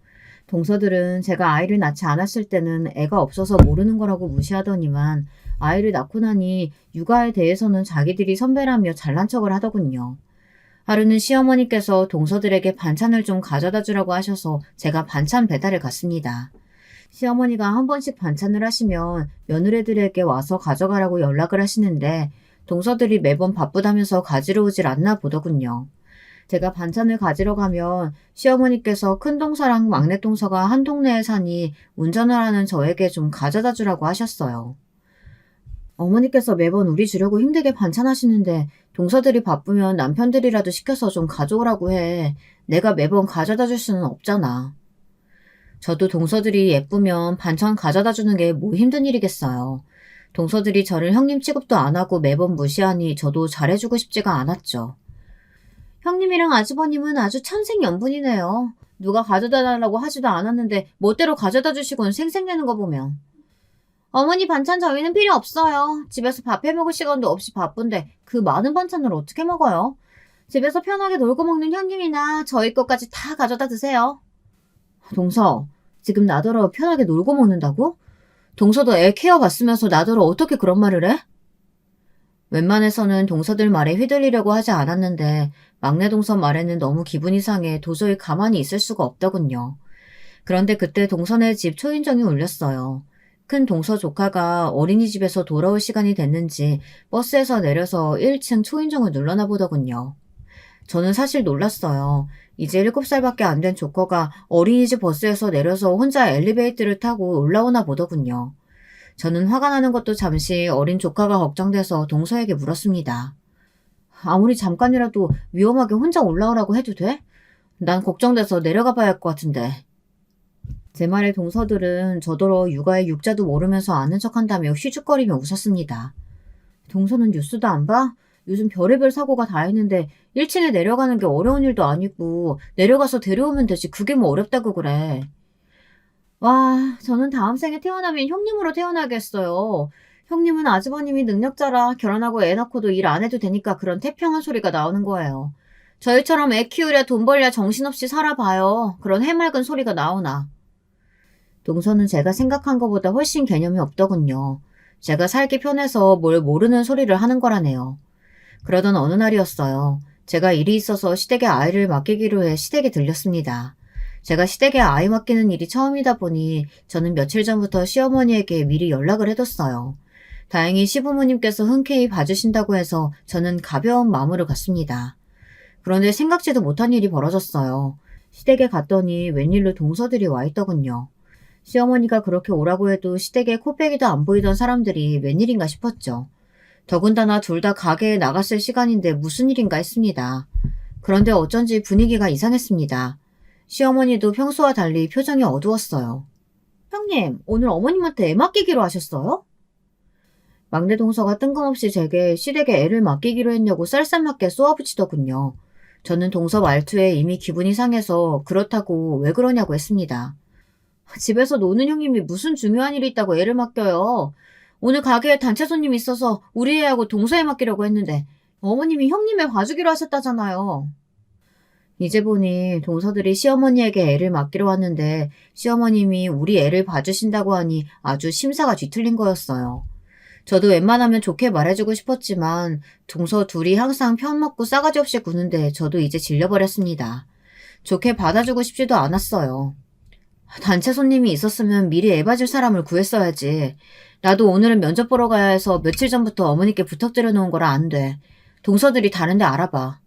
[SPEAKER 1] 동서들은 제가 아이를 낳지 않았을 때는 애가 없어서 모르는 거라고 무시하더니만 아이를 낳고 나니 육아에 대해서는 자기들이 선배라며 잘난 척을 하더군요. 하루는 시어머니께서 동서들에게 반찬을 좀 가져다 주라고 하셔서 제가 반찬 배달을 갔습니다. 시어머니가 한 번씩 반찬을 하시면 며느리들에게 와서 가져가라고 연락을 하시는데 동서들이 매번 바쁘다면서 가지러 오질 않나 보더군요. 제가 반찬을 가지러 가면 시어머니께서 큰 동서랑 막내 동서가 한 동네에 사니 운전을 하는 저에게 좀 가져다 주라고 하셨어요. 어머니께서 매번 우리 주려고 힘들게 반찬하시는데 동서들이 바쁘면 남편들이라도 시켜서 좀 가져오라고 해. 내가 매번 가져다 줄 수는 없잖아. 저도 동서들이 예쁘면 반찬 가져다 주는 게 뭐 힘든 일이겠어요. 동서들이 저를 형님 취급도 안 하고 매번 무시하니 저도 잘해주고 싶지가 않았죠. 형님이랑 아주버님은 아주 천생연분이네요. 누가 가져다 달라고 하지도 않았는데 멋대로 가져다 주시곤 생색내는 거 보면. 어머니 반찬 저희는 필요 없어요. 집에서 밥 해먹을 시간도 없이 바쁜데 그 많은 반찬을 어떻게 먹어요? 집에서 편하게 놀고 먹는 형님이나 저희 것까지 다 가져다 드세요. 동서, 지금 나더러 편하게 놀고 먹는다고? 동서도 애 케어 받으면서 나더러 어떻게 그런 말을 해? 웬만해서는 동서들 말에 휘둘리려고 하지 않았는데 막내 동서 말에는 너무 기분이 상해 도저히 가만히 있을 수가 없더군요. 그런데 그때 동서네 집 초인종이 울렸어요. 큰 동서 조카가 어린이집에서 돌아올 시간이 됐는지 버스에서 내려서 1층 초인종을 눌러나 보더군요. 저는 사실 놀랐어요. 이제 7살밖에 안 된 조커가 어린이집 버스에서 내려서 혼자 엘리베이터를 타고 올라오나 보더군요. 저는 화가 나는 것도 잠시 어린 조카가 걱정돼서 동서에게 물었습니다. 아무리 잠깐이라도 위험하게 혼자 올라오라고 해도 돼? 난 걱정돼서 내려가 봐야 할 것 같은데. 제 말에 동서들은 저더러 육아의 육자도 모르면서 아는 척한다며 휘죽거리며 웃었습니다. 동서는 뉴스도 안 봐? 요즘 별의별 사고가 다 있는데 1층에 내려가는 게 어려운 일도 아니고 내려가서 데려오면 되지 그게 뭐 어렵다고 그래. 와, 저는 다음 생에 태어나면 형님으로 태어나겠어요. 형님은 아주버님이 능력자라 결혼하고 애 낳고도 일 안 해도 되니까 그런 태평한 소리가 나오는 거예요. 저희처럼 애 키우랴 돈 벌랴 정신없이 살아봐요. 그런 해맑은 소리가 나오나. 동서는 제가 생각한 것보다 훨씬 개념이 없더군요. 제가 살기 편해서 뭘 모르는 소리를 하는 거라네요. 그러던 어느 날이었어요. 제가 일이 있어서 시댁에 아이를 맡기기로 해 시댁에 들렸습니다. 제가 시댁에 아이 맡기는 일이 처음이다 보니 저는 며칠 전부터 시어머니에게 미리 연락을 해뒀어요. 다행히 시부모님께서 흔쾌히 봐주신다고 해서 저는 가벼운 마음으로 갔습니다. 그런데 생각지도 못한 일이 벌어졌어요. 시댁에 갔더니 웬일로 동서들이 와 있더군요. 시어머니가 그렇게 오라고 해도 시댁에 코빼기도 안 보이던 사람들이 웬일인가 싶었죠. 더군다나 둘 다 가게에 나갔을 시간인데 무슨 일인가 했습니다. 그런데 어쩐지 분위기가 이상했습니다. 시어머니도 평소와 달리 표정이 어두웠어요. 형님, 오늘 어머님한테 애 맡기기로 하셨어요? 막내 동서가 뜬금없이 제게 시댁에 애를 맡기기로 했냐고 쌀쌀맞게 쏘아붙이더군요. 저는 동서 말투에 이미 기분이 상해서 그렇다고 왜 그러냐고 했습니다. 집에서 노는 형님이 무슨 중요한 일이 있다고 애를 맡겨요. 오늘 가게에 단체 손님이 있어서 우리 애하고 동서애 맡기려고 했는데 어머님이 형님의 봐주기로 하셨다잖아요. 이제 보니 동서들이 시어머니에게 애를 맡기러 왔는데 시어머님이 우리 애를 봐주신다고 하니 아주 심사가 뒤틀린 거였어요. 저도 웬만하면 좋게 말해주고 싶었지만 동서 둘이 항상 편먹고 싸가지 없이 구는데 저도 이제 질려버렸습니다. 좋게 받아주고 싶지도 않았어요. 단체 손님이 있었으면 미리 애 봐줄 사람을 구했어야지. 나도 오늘은 면접 보러 가야 해서 며칠 전부터 어머니께 부탁드려 놓은 거라 안 돼. 동서들이 다른 데 알아봐.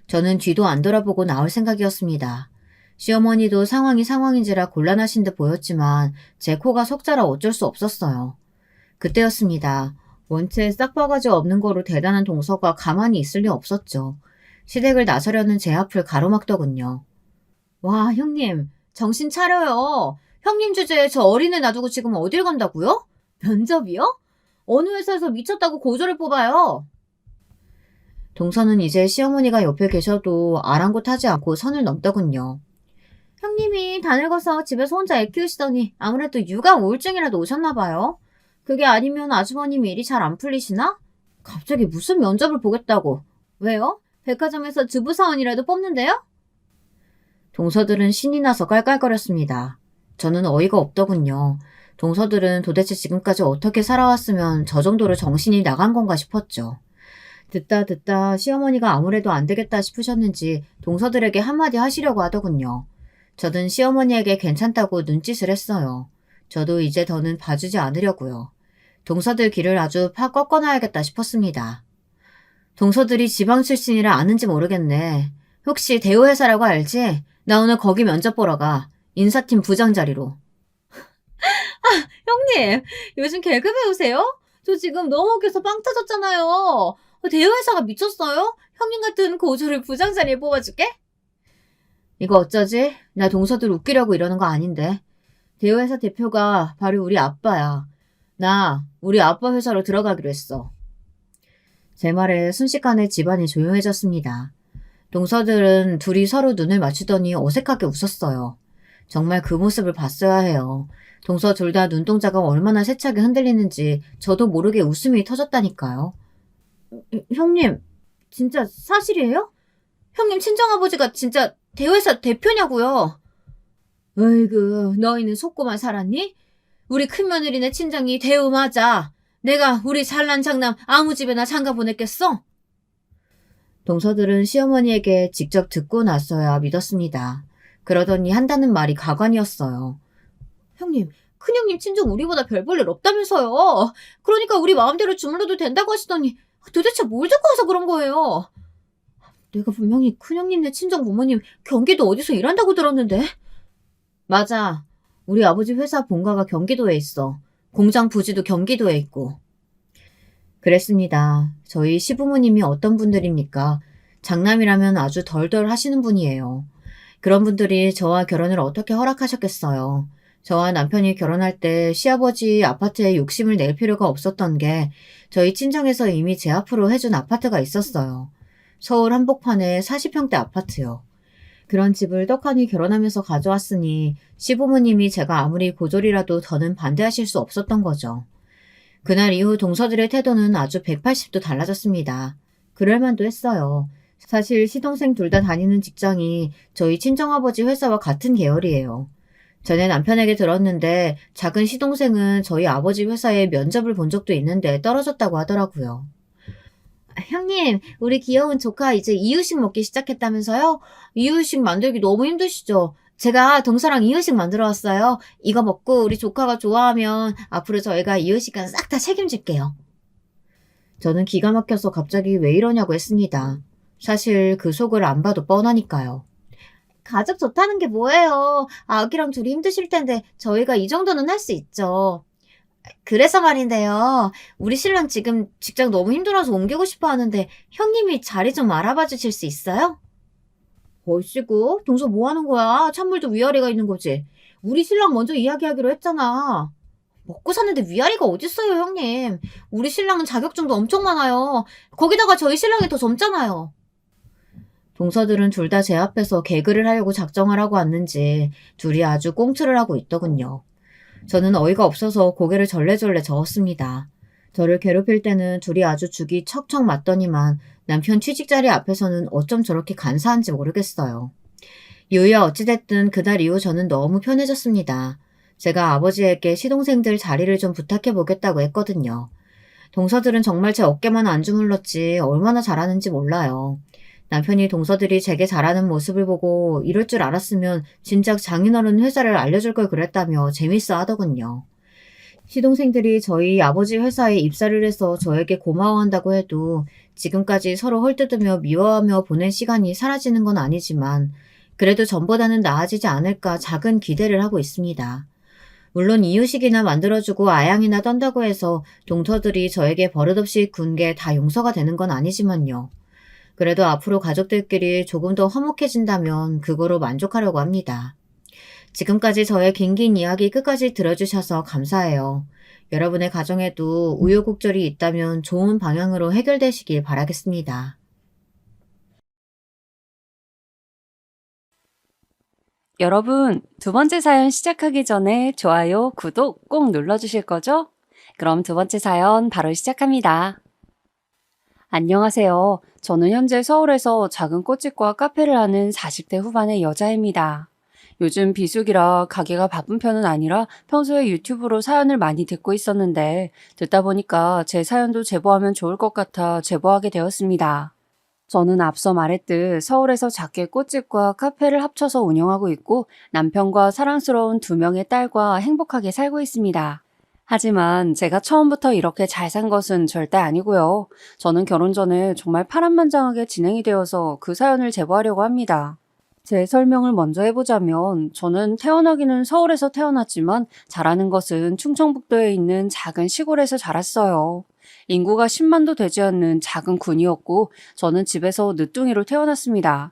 [SPEAKER 1] 저는 뒤도 안 돌아보고 나올 생각이었습니다. 시어머니도 상황이 상황인지라 곤란하신 듯 보였지만 제 코가 석자라 어쩔 수 없었어요. 그때였습니다. 원체 싹바가지 없는 거로 대단한 동서가 가만히 있을 리 없었죠. 시댁을 나서려는 제 앞을 가로막더군요. 와, 형님, 정신 차려요. 형님 주제에 저 어린애 놔두고 지금 어딜 간다고요? 면접이요? 어느 회사에서 미쳤다고 고조를 뽑아요. 동서는 이제 시어머니가 옆에 계셔도 아랑곳하지 않고 선을 넘더군요. 형님이 다 늙어서 집에서 혼자 애 키우시더니 아무래도 육아 우울증이라도 오셨나 봐요. 그게 아니면 아주버님 일이 잘 안 풀리시나? 갑자기 무슨 면접을 보겠다고. 왜요? 백화점에서 주부사원이라도 뽑는데요? 동서들은 신이 나서 깔깔거렸습니다. 저는 어이가 없더군요. 동서들은 도대체 지금까지 어떻게 살아왔으면 저 정도로 정신이 나간 건가 싶었죠. 듣다 듣다 시어머니가 아무래도 안 되겠다 싶으셨는지 동서들에게 한마디 하시려고 하더군요. 저는 시어머니에게 괜찮다고 눈짓을 했어요. 저도 이제 더는 봐주지 않으려고요. 동서들 길을 아주 팍 꺾어놔야겠다 싶었습니다. 동서들이 지방 출신이라 아는지 모르겠네. 혹시 대우회사라고 알지? 나 오늘 거기 면접 보러 가. 인사팀 부장 자리로. 형님, 요즘 개그 배우세요? 저 지금 너무 웃겨서 빵 터졌잖아요. 대우회사가 미쳤어요? 형님 같은 고졸을 부장 자리에 뽑아줄게? 이거 어쩌지? 나 동서들 웃기려고 이러는 거 아닌데. 대우회사 대표가 바로 우리 아빠야. 나 우리 아빠 회사로 들어가기로 했어. 제 말에 순식간에 집안이 조용해졌습니다. 동서들은 둘이 서로 눈을 맞추더니 어색하게 웃었어요. 정말 그 모습을 봤어야 해요. 동서 둘 다 눈동자가 얼마나 세차게 흔들리는지 저도 모르게 웃음이 터졌다니까요. 형님, 진짜 사실이에요? 형님 친정아버지가 진짜 대회사 대표냐고요? 어이구, 너희는 속고만 살았니? 우리 큰며느리네 친정이 대우 맞아. 내가 우리 잘난 장남 아무 집에나 장가 보냈겠어? 동서들은 시어머니에게 직접 듣고 나서야 믿었습니다. 그러더니 한다는 말이 가관이었어요. 형님, 큰형님 친정 우리보다 별 볼 일 없다면서요. 그러니까 우리 마음대로 주물러도 된다고 하시더니 도대체 뭘 듣고 와서 그런 거예요? 내가 분명히 큰형님네 친정 부모님 경기도 어디서 일한다고 들었는데. 맞아. 우리 아버지 회사 본가가 경기도에 있어. 공장 부지도 경기도에 있고. 그랬습니다. 저희 시부모님이 어떤 분들입니까? 장남이라면 아주 덜덜 하시는 분이에요. 그런 분들이 저와 결혼을 어떻게 허락하셨겠어요. 저와 남편이 결혼할 때 시아버지 아파트에 욕심을 낼 필요가 없었던 게 저희 친정에서 이미 제 앞으로 해준 아파트가 있었어요. 서울 한복판에 40평대 아파트요. 그런 집을 떡하니 결혼하면서 가져왔으니 시부모님이 제가 아무리 고졸이라도 더는 반대하실 수 없었던 거죠. 그날 이후 동서들의 태도는 아주 180도 달라졌습니다. 그럴만도 했어요. 사실 시동생 둘 다 다니는 직장이 저희 친정아버지 회사와 같은 계열이에요. 전에 남편에게 들었는데 작은 시동생은 저희 아버지 회사에 면접을 본 적도 있는데 떨어졌다고 하더라고요. 형님, 우리 귀여운 조카 이제 이유식 먹기 시작했다면서요? 이유식 만들기 너무 힘드시죠? 제가 동서랑 이유식 만들어 왔어요. 이거 먹고 우리 조카가 좋아하면 앞으로 저희가 이유식은 싹 다 책임질게요. 저는 기가 막혀서 갑자기 왜 이러냐고 했습니다. 사실 그 속을 안 봐도 뻔하니까요. 가족 좋다는 게 뭐예요? 아기랑 둘이 힘드실 텐데 저희가 이 정도는 할 수 있죠. 그래서 말인데요. 우리 신랑 지금 직장 너무 힘들어서 옮기고 싶어 하는데 형님이 자리 좀 알아봐 주실 수 있어요? 벌시고 동서 뭐 하는 거야? 찬물도 위아래가 있는 거지. 우리 신랑 먼저 이야기하기로 했잖아. 먹고 사는데 위아래가 어딨어요, 형님. 우리 신랑은 자격증도 엄청 많아요. 거기다가 저희 신랑이 더 젊잖아요. 동서들은 둘 다 제 앞에서 개그를 하려고 작정을 하고 왔는지 둘이 아주 꽁트를 하고 있더군요. 저는 어이가 없어서 고개를 절레절레 저었습니다. 저를 괴롭힐 때는 둘이 아주 죽이 척척 맞더니만 남편 취직자리 앞에서는 어쩜 저렇게 간사한지 모르겠어요. 이유야 어찌됐든 그날 이후 저는 너무 편해졌습니다. 제가 아버지에게 시동생들 자리를 좀 부탁해보겠다고 했거든요. 동서들은 정말 제 어깨만 안 주물렀지 얼마나 잘하는지 몰라요. 남편이 동서들이 제게 잘하는 모습을 보고 이럴 줄 알았으면 진작 장인어른 회사를 알려줄 걸 그랬다며 재밌어 하더군요. 시동생들이 저희 아버지 회사에 입사를 해서 저에게 고마워한다고 해도 지금까지 서로 헐뜯으며 미워하며 보낸 시간이 사라지는 건 아니지만 그래도 전보다는 나아지지 않을까 작은 기대를 하고 있습니다. 물론 이유식이나 만들어주고 아양이나 떤다고 해서 동서들이 저에게 버릇없이 군 게 다 용서가 되는 건 아니지만요. 그래도 앞으로 가족들끼리 조금 더 화목해진다면 그거로 만족하려고 합니다. 지금까지 저의 긴긴 이야기 끝까지 들어주셔서 감사해요. 여러분의 가정에도 우여곡절이 있다면 좋은 방향으로 해결되시길 바라겠습니다.
[SPEAKER 2] 여러분, 두 번째 사연 시작하기 전에 좋아요, 구독 꼭 눌러주실 거죠? 그럼 두 번째 사연 바로 시작합니다. 안녕하세요. 저는 현재 서울에서 작은 꽃집과 카페를 하는 40대 후반의 여자입니다. 요즘 비수기라 가게가 바쁜 편은 아니라 평소에 유튜브로 사연을 많이 듣고 있었는데 듣다 보니까 제 사연도 제보하면 좋을 것 같아 제보하게 되었습니다. 저는 앞서 말했듯 서울에서 작게 꽃집과 카페를 합쳐서 운영하고 있고 남편과 사랑스러운 두 명의 딸과 행복하게 살고 있습니다. 하지만 제가 처음부터 이렇게 잘 산 것은 절대 아니고요. 저는 결혼 전에 정말 파란만장하게 진행이 되어서 그 사연을 제보하려고 합니다. 제 설명을 먼저 해보자면 저는 태어나기는 서울에서 태어났지만 자라는 것은 충청북도에 있는 작은 시골에서 자랐어요. 인구가 10만도 되지 않는 작은 군이었고 저는 집에서 늦둥이로 태어났습니다.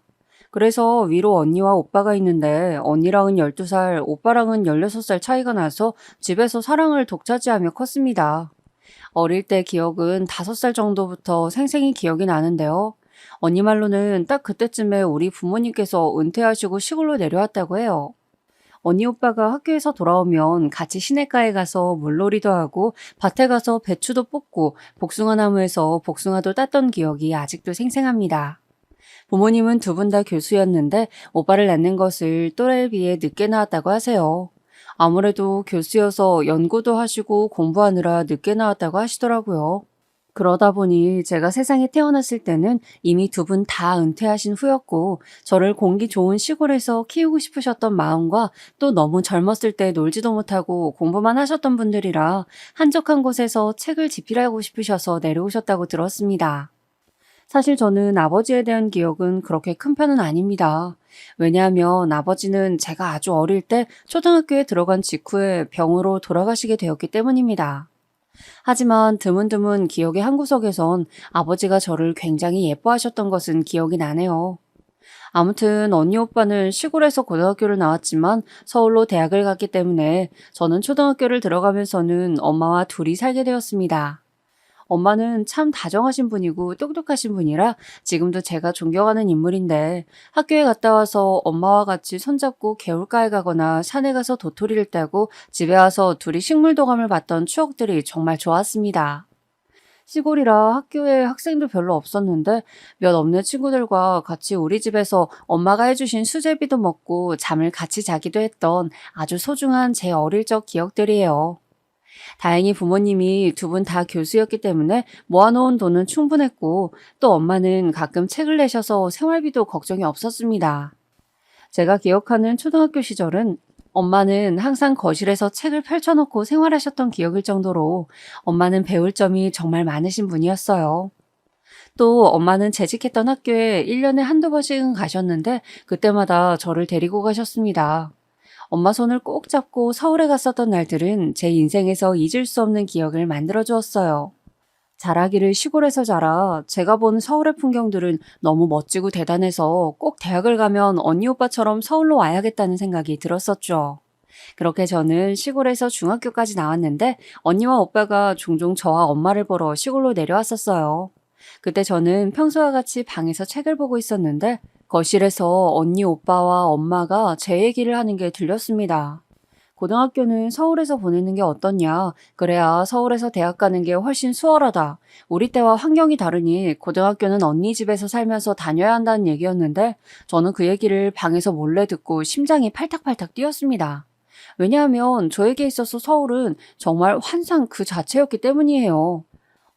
[SPEAKER 2] 그래서 위로 언니와 오빠가 있는데 언니랑은 12살, 오빠랑은 16살 차이가 나서 집에서 사랑을 독차지하며 컸습니다. 어릴 때 기억은 5살 정도부터 생생히 기억이 나는데요. 언니 말로는 딱 그때쯤에 우리 부모님께서 은퇴하시고 시골로 내려왔다고 해요. 언니 오빠가 학교에서 돌아오면 같이 시냇가에 가서 물놀이도 하고 밭에 가서 배추도 뽑고 복숭아 나무에서 복숭아도 땄던 기억이 아직도 생생합니다. 부모님은 두 분 다 교수였는데 오빠를 낳는 것을 또래에 비해 늦게 낳았다고 하세요. 아무래도 교수여서 연구도 하시고 공부하느라 늦게 나왔다고 하시더라고요. 그러다 보니 제가 세상에 태어났을 때는 이미 두 분 다 은퇴하신 후였고 저를 공기 좋은 시골에서 키우고 싶으셨던 마음과 또 너무 젊었을 때 놀지도 못하고 공부만 하셨던 분들이라 한적한 곳에서 책을 집필하고 싶으셔서 내려오셨다고 들었습니다. 사실 저는 아버지에 대한 기억은 그렇게 큰 편은 아닙니다. 왜냐하면 아버지는 제가 아주 어릴 때 초등학교에 들어간 직후에 병으로 돌아가시게 되었기 때문입니다. 하지만 드문드문 기억의 한 구석에선 아버지가 저를 굉장히 예뻐하셨던 것은 기억이 나네요. 아무튼 언니 오빠는 시골에서 고등학교를 나왔지만 서울로 대학을 갔기 때문에 저는 초등학교를 들어가면서는 엄마와 둘이 살게 되었습니다. 엄마는 참 다정하신 분이고 똑똑하신 분이라 지금도 제가 존경하는 인물인데 학교에 갔다 와서 엄마와 같이 손잡고 개울가에 가거나 산에 가서 도토리를 따고 집에 와서 둘이 식물도감을 봤던 추억들이 정말 좋았습니다. 시골이라 학교에 학생도 별로 없었는데 몇 없는 친구들과 같이 우리 집에서 엄마가 해주신 수제비도 먹고 잠을 같이 자기도 했던 아주 소중한 제 어릴 적 기억들이에요. 다행히 부모님이 두 분 다 교수였기 때문에 모아놓은 돈은 충분했고 또 엄마는 가끔 책을 내셔서 생활비도 걱정이 없었습니다. 제가 기억하는 초등학교 시절은 엄마는 항상 거실에서 책을 펼쳐놓고 생활하셨던 기억일 정도로 엄마는 배울 점이 정말 많으신 분이었어요. 또 엄마는 재직했던 학교에 1년에 한두 번씩은 가셨는데 그때마다 저를 데리고 가셨습니다. 엄마 손을 꼭 잡고 서울에 갔었던 날들은 제 인생에서 잊을 수 없는 기억을 만들어 주었어요. 자라기를 시골에서 자라 제가 본 서울의 풍경들은 너무 멋지고 대단해서 꼭 대학을 가면 언니 오빠처럼 서울로 와야겠다는 생각이 들었었죠. 그렇게 저는 시골에서 중학교까지 나왔는데 언니와 오빠가 종종 저와 엄마를 보러 시골로 내려왔었어요. 그때 저는 평소와 같이 방에서 책을 보고 있었는데 거실에서 언니 오빠와 엄마가 제 얘기를 하는 게 들렸습니다. 고등학교는 서울에서 보내는 게 어떻냐. 그래야 서울에서 대학 가는 게 훨씬 수월하다. 우리 때와 환경이 다르니 고등학교는 언니 집에서 살면서 다녀야 한다는 얘기였는데 저는 그 얘기를 방에서 몰래 듣고 심장이 팔딱팔딱 뛰었습니다. 왜냐하면 저에게 있어서 서울은 정말 환상 그 자체였기 때문이에요.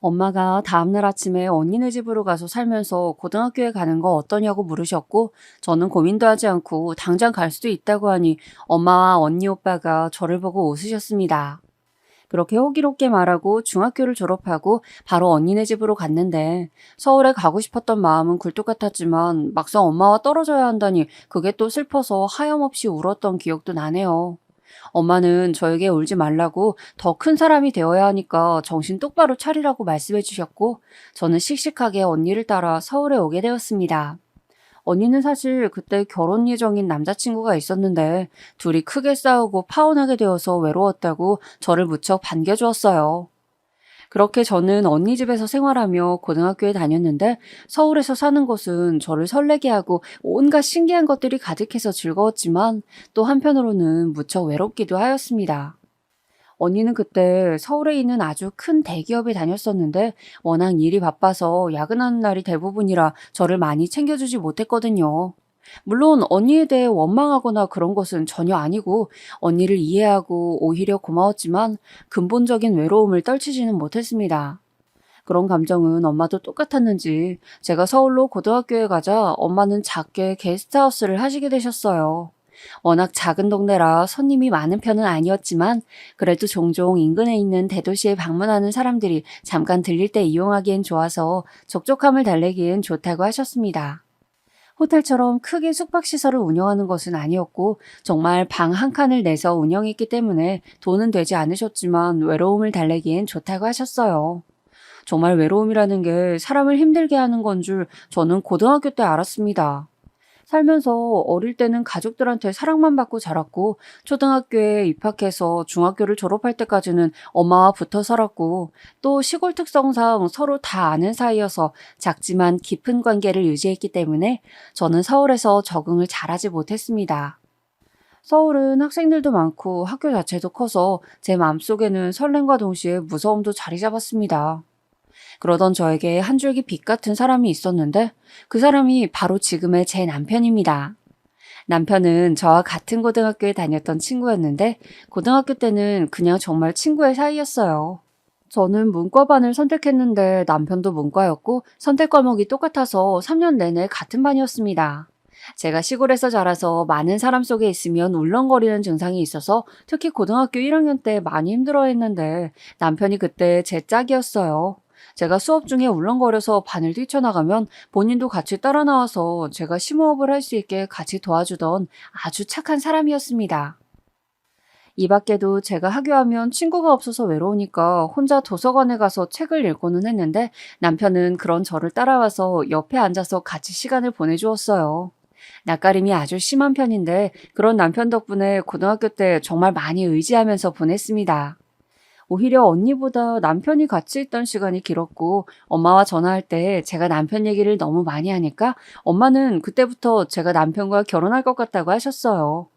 [SPEAKER 2] 엄마가 다음날 아침에 언니네 집으로 가서 살면서 고등학교에 가는 거 어떠냐고 물으셨고 저는 고민도 하지 않고 당장 갈 수도 있다고 하니 엄마와 언니 오빠가 저를 보고 웃으셨습니다. 그렇게 호기롭게 말하고 중학교를 졸업하고 바로 언니네 집으로 갔는데 서울에 가고 싶었던 마음은 굴뚝 같았지만 막상 엄마와 떨어져야 한다니 그게 또 슬퍼서 하염없이 울었던 기억도 나네요. 엄마는 저에게 울지 말라고 더 큰 사람이 되어야 하니까 정신 똑바로 차리라고 말씀해 주셨고 저는 씩씩하게 언니를 따라 서울에 오게 되었습니다. 언니는 사실 그때 결혼 예정인 남자친구가 있었는데 둘이 크게 싸우고 파혼하게 되어서 외로웠다고 저를 무척 반겨주었어요. 그렇게 저는 언니 집에서 생활하며 고등학교에 다녔는데 서울에서 사는 것은 저를 설레게 하고 온갖 신기한 것들이 가득해서 즐거웠지만 또 한편으로는 무척 외롭기도 하였습니다. 언니는 그때 서울에 있는 아주 큰 대기업에 다녔었는데 워낙 일이 바빠서 야근하는 날이 대부분이라 저를 많이 챙겨주지 못했거든요. 물론 언니에 대해 원망하거나 그런 것은 전혀 아니고 언니를 이해하고 오히려 고마웠지만 근본적인 외로움을 떨치지는 못했습니다. 그런 감정은 엄마도 똑같았는지 제가 서울로 고등학교에 가자 엄마는 작게 게스트하우스를 하시게 되셨어요. 워낙 작은 동네라 손님이 많은 편은 아니었지만 그래도 종종 인근에 있는 대도시에 방문하는 사람들이 잠깐 들릴 때 이용하기엔 좋아서 적적함을 달래기엔 좋다고 하셨습니다. 호텔처럼 크게 숙박시설을 운영하는 것은 아니었고 정말 방 한 칸을 내서 운영했기 때문에 돈은 되지 않으셨지만 외로움을 달래기엔 좋다고 하셨어요. 정말 외로움이라는 게 사람을 힘들게 하는 건 줄 저는 고등학교 때 알았습니다. 살면서 어릴 때는 가족들한테 사랑만 받고 자랐고 초등학교에 입학해서 중학교를 졸업할 때까지는 엄마와 붙어 살았고 또 시골 특성상 서로 다 아는 사이여서 작지만 깊은 관계를 유지했기 때문에 저는 서울에서 적응을 잘하지 못했습니다. 서울은 학생들도 많고 학교 자체도 커서 제 마음속에는 설렘과 동시에 무서움도 자리 잡았습니다. 그러던 저에게 한 줄기 빛 같은 사람이 있었는데 그 사람이 바로 지금의 제 남편입니다. 남편은 저와 같은 고등학교에 다녔던 친구였는데 고등학교 때는 그냥 정말 친구의 사이였어요. 저는 문과반을 선택했는데 남편도 문과였고 선택 과목이 똑같아서 3년 내내 같은 반이었습니다. 제가 시골에서 자라서 많은 사람 속에 있으면 울렁거리는 증상이 있어서 특히 고등학교 1학년 때 많이 힘들어했는데 남편이 그때 제 짝이었어요. 제가 수업 중에 울렁거려서 반을 뛰쳐나가면 본인도 같이 따라 나와서 제가 심호흡을 할 수 있게 같이 도와주던 아주 착한 사람이었습니다. 이 밖에도 제가 하교하면 친구가 없어서 외로우니까 혼자 도서관에 가서 책을 읽고는 했는데 남편은 그런 저를 따라와서 옆에 앉아서 같이 시간을 보내주었어요. 낯가림이 아주 심한 편인데 그런 남편 덕분에 고등학교 때 정말 많이 의지하면서 보냈습니다. 오히려 언니보다 남편이 같이 있던 시간이 길었고 엄마와 전화할 때 제가 남편 얘기를 너무 많이 하니까 엄마는 그때부터 제가 남편과 결혼할 것 같다고 하셨어요.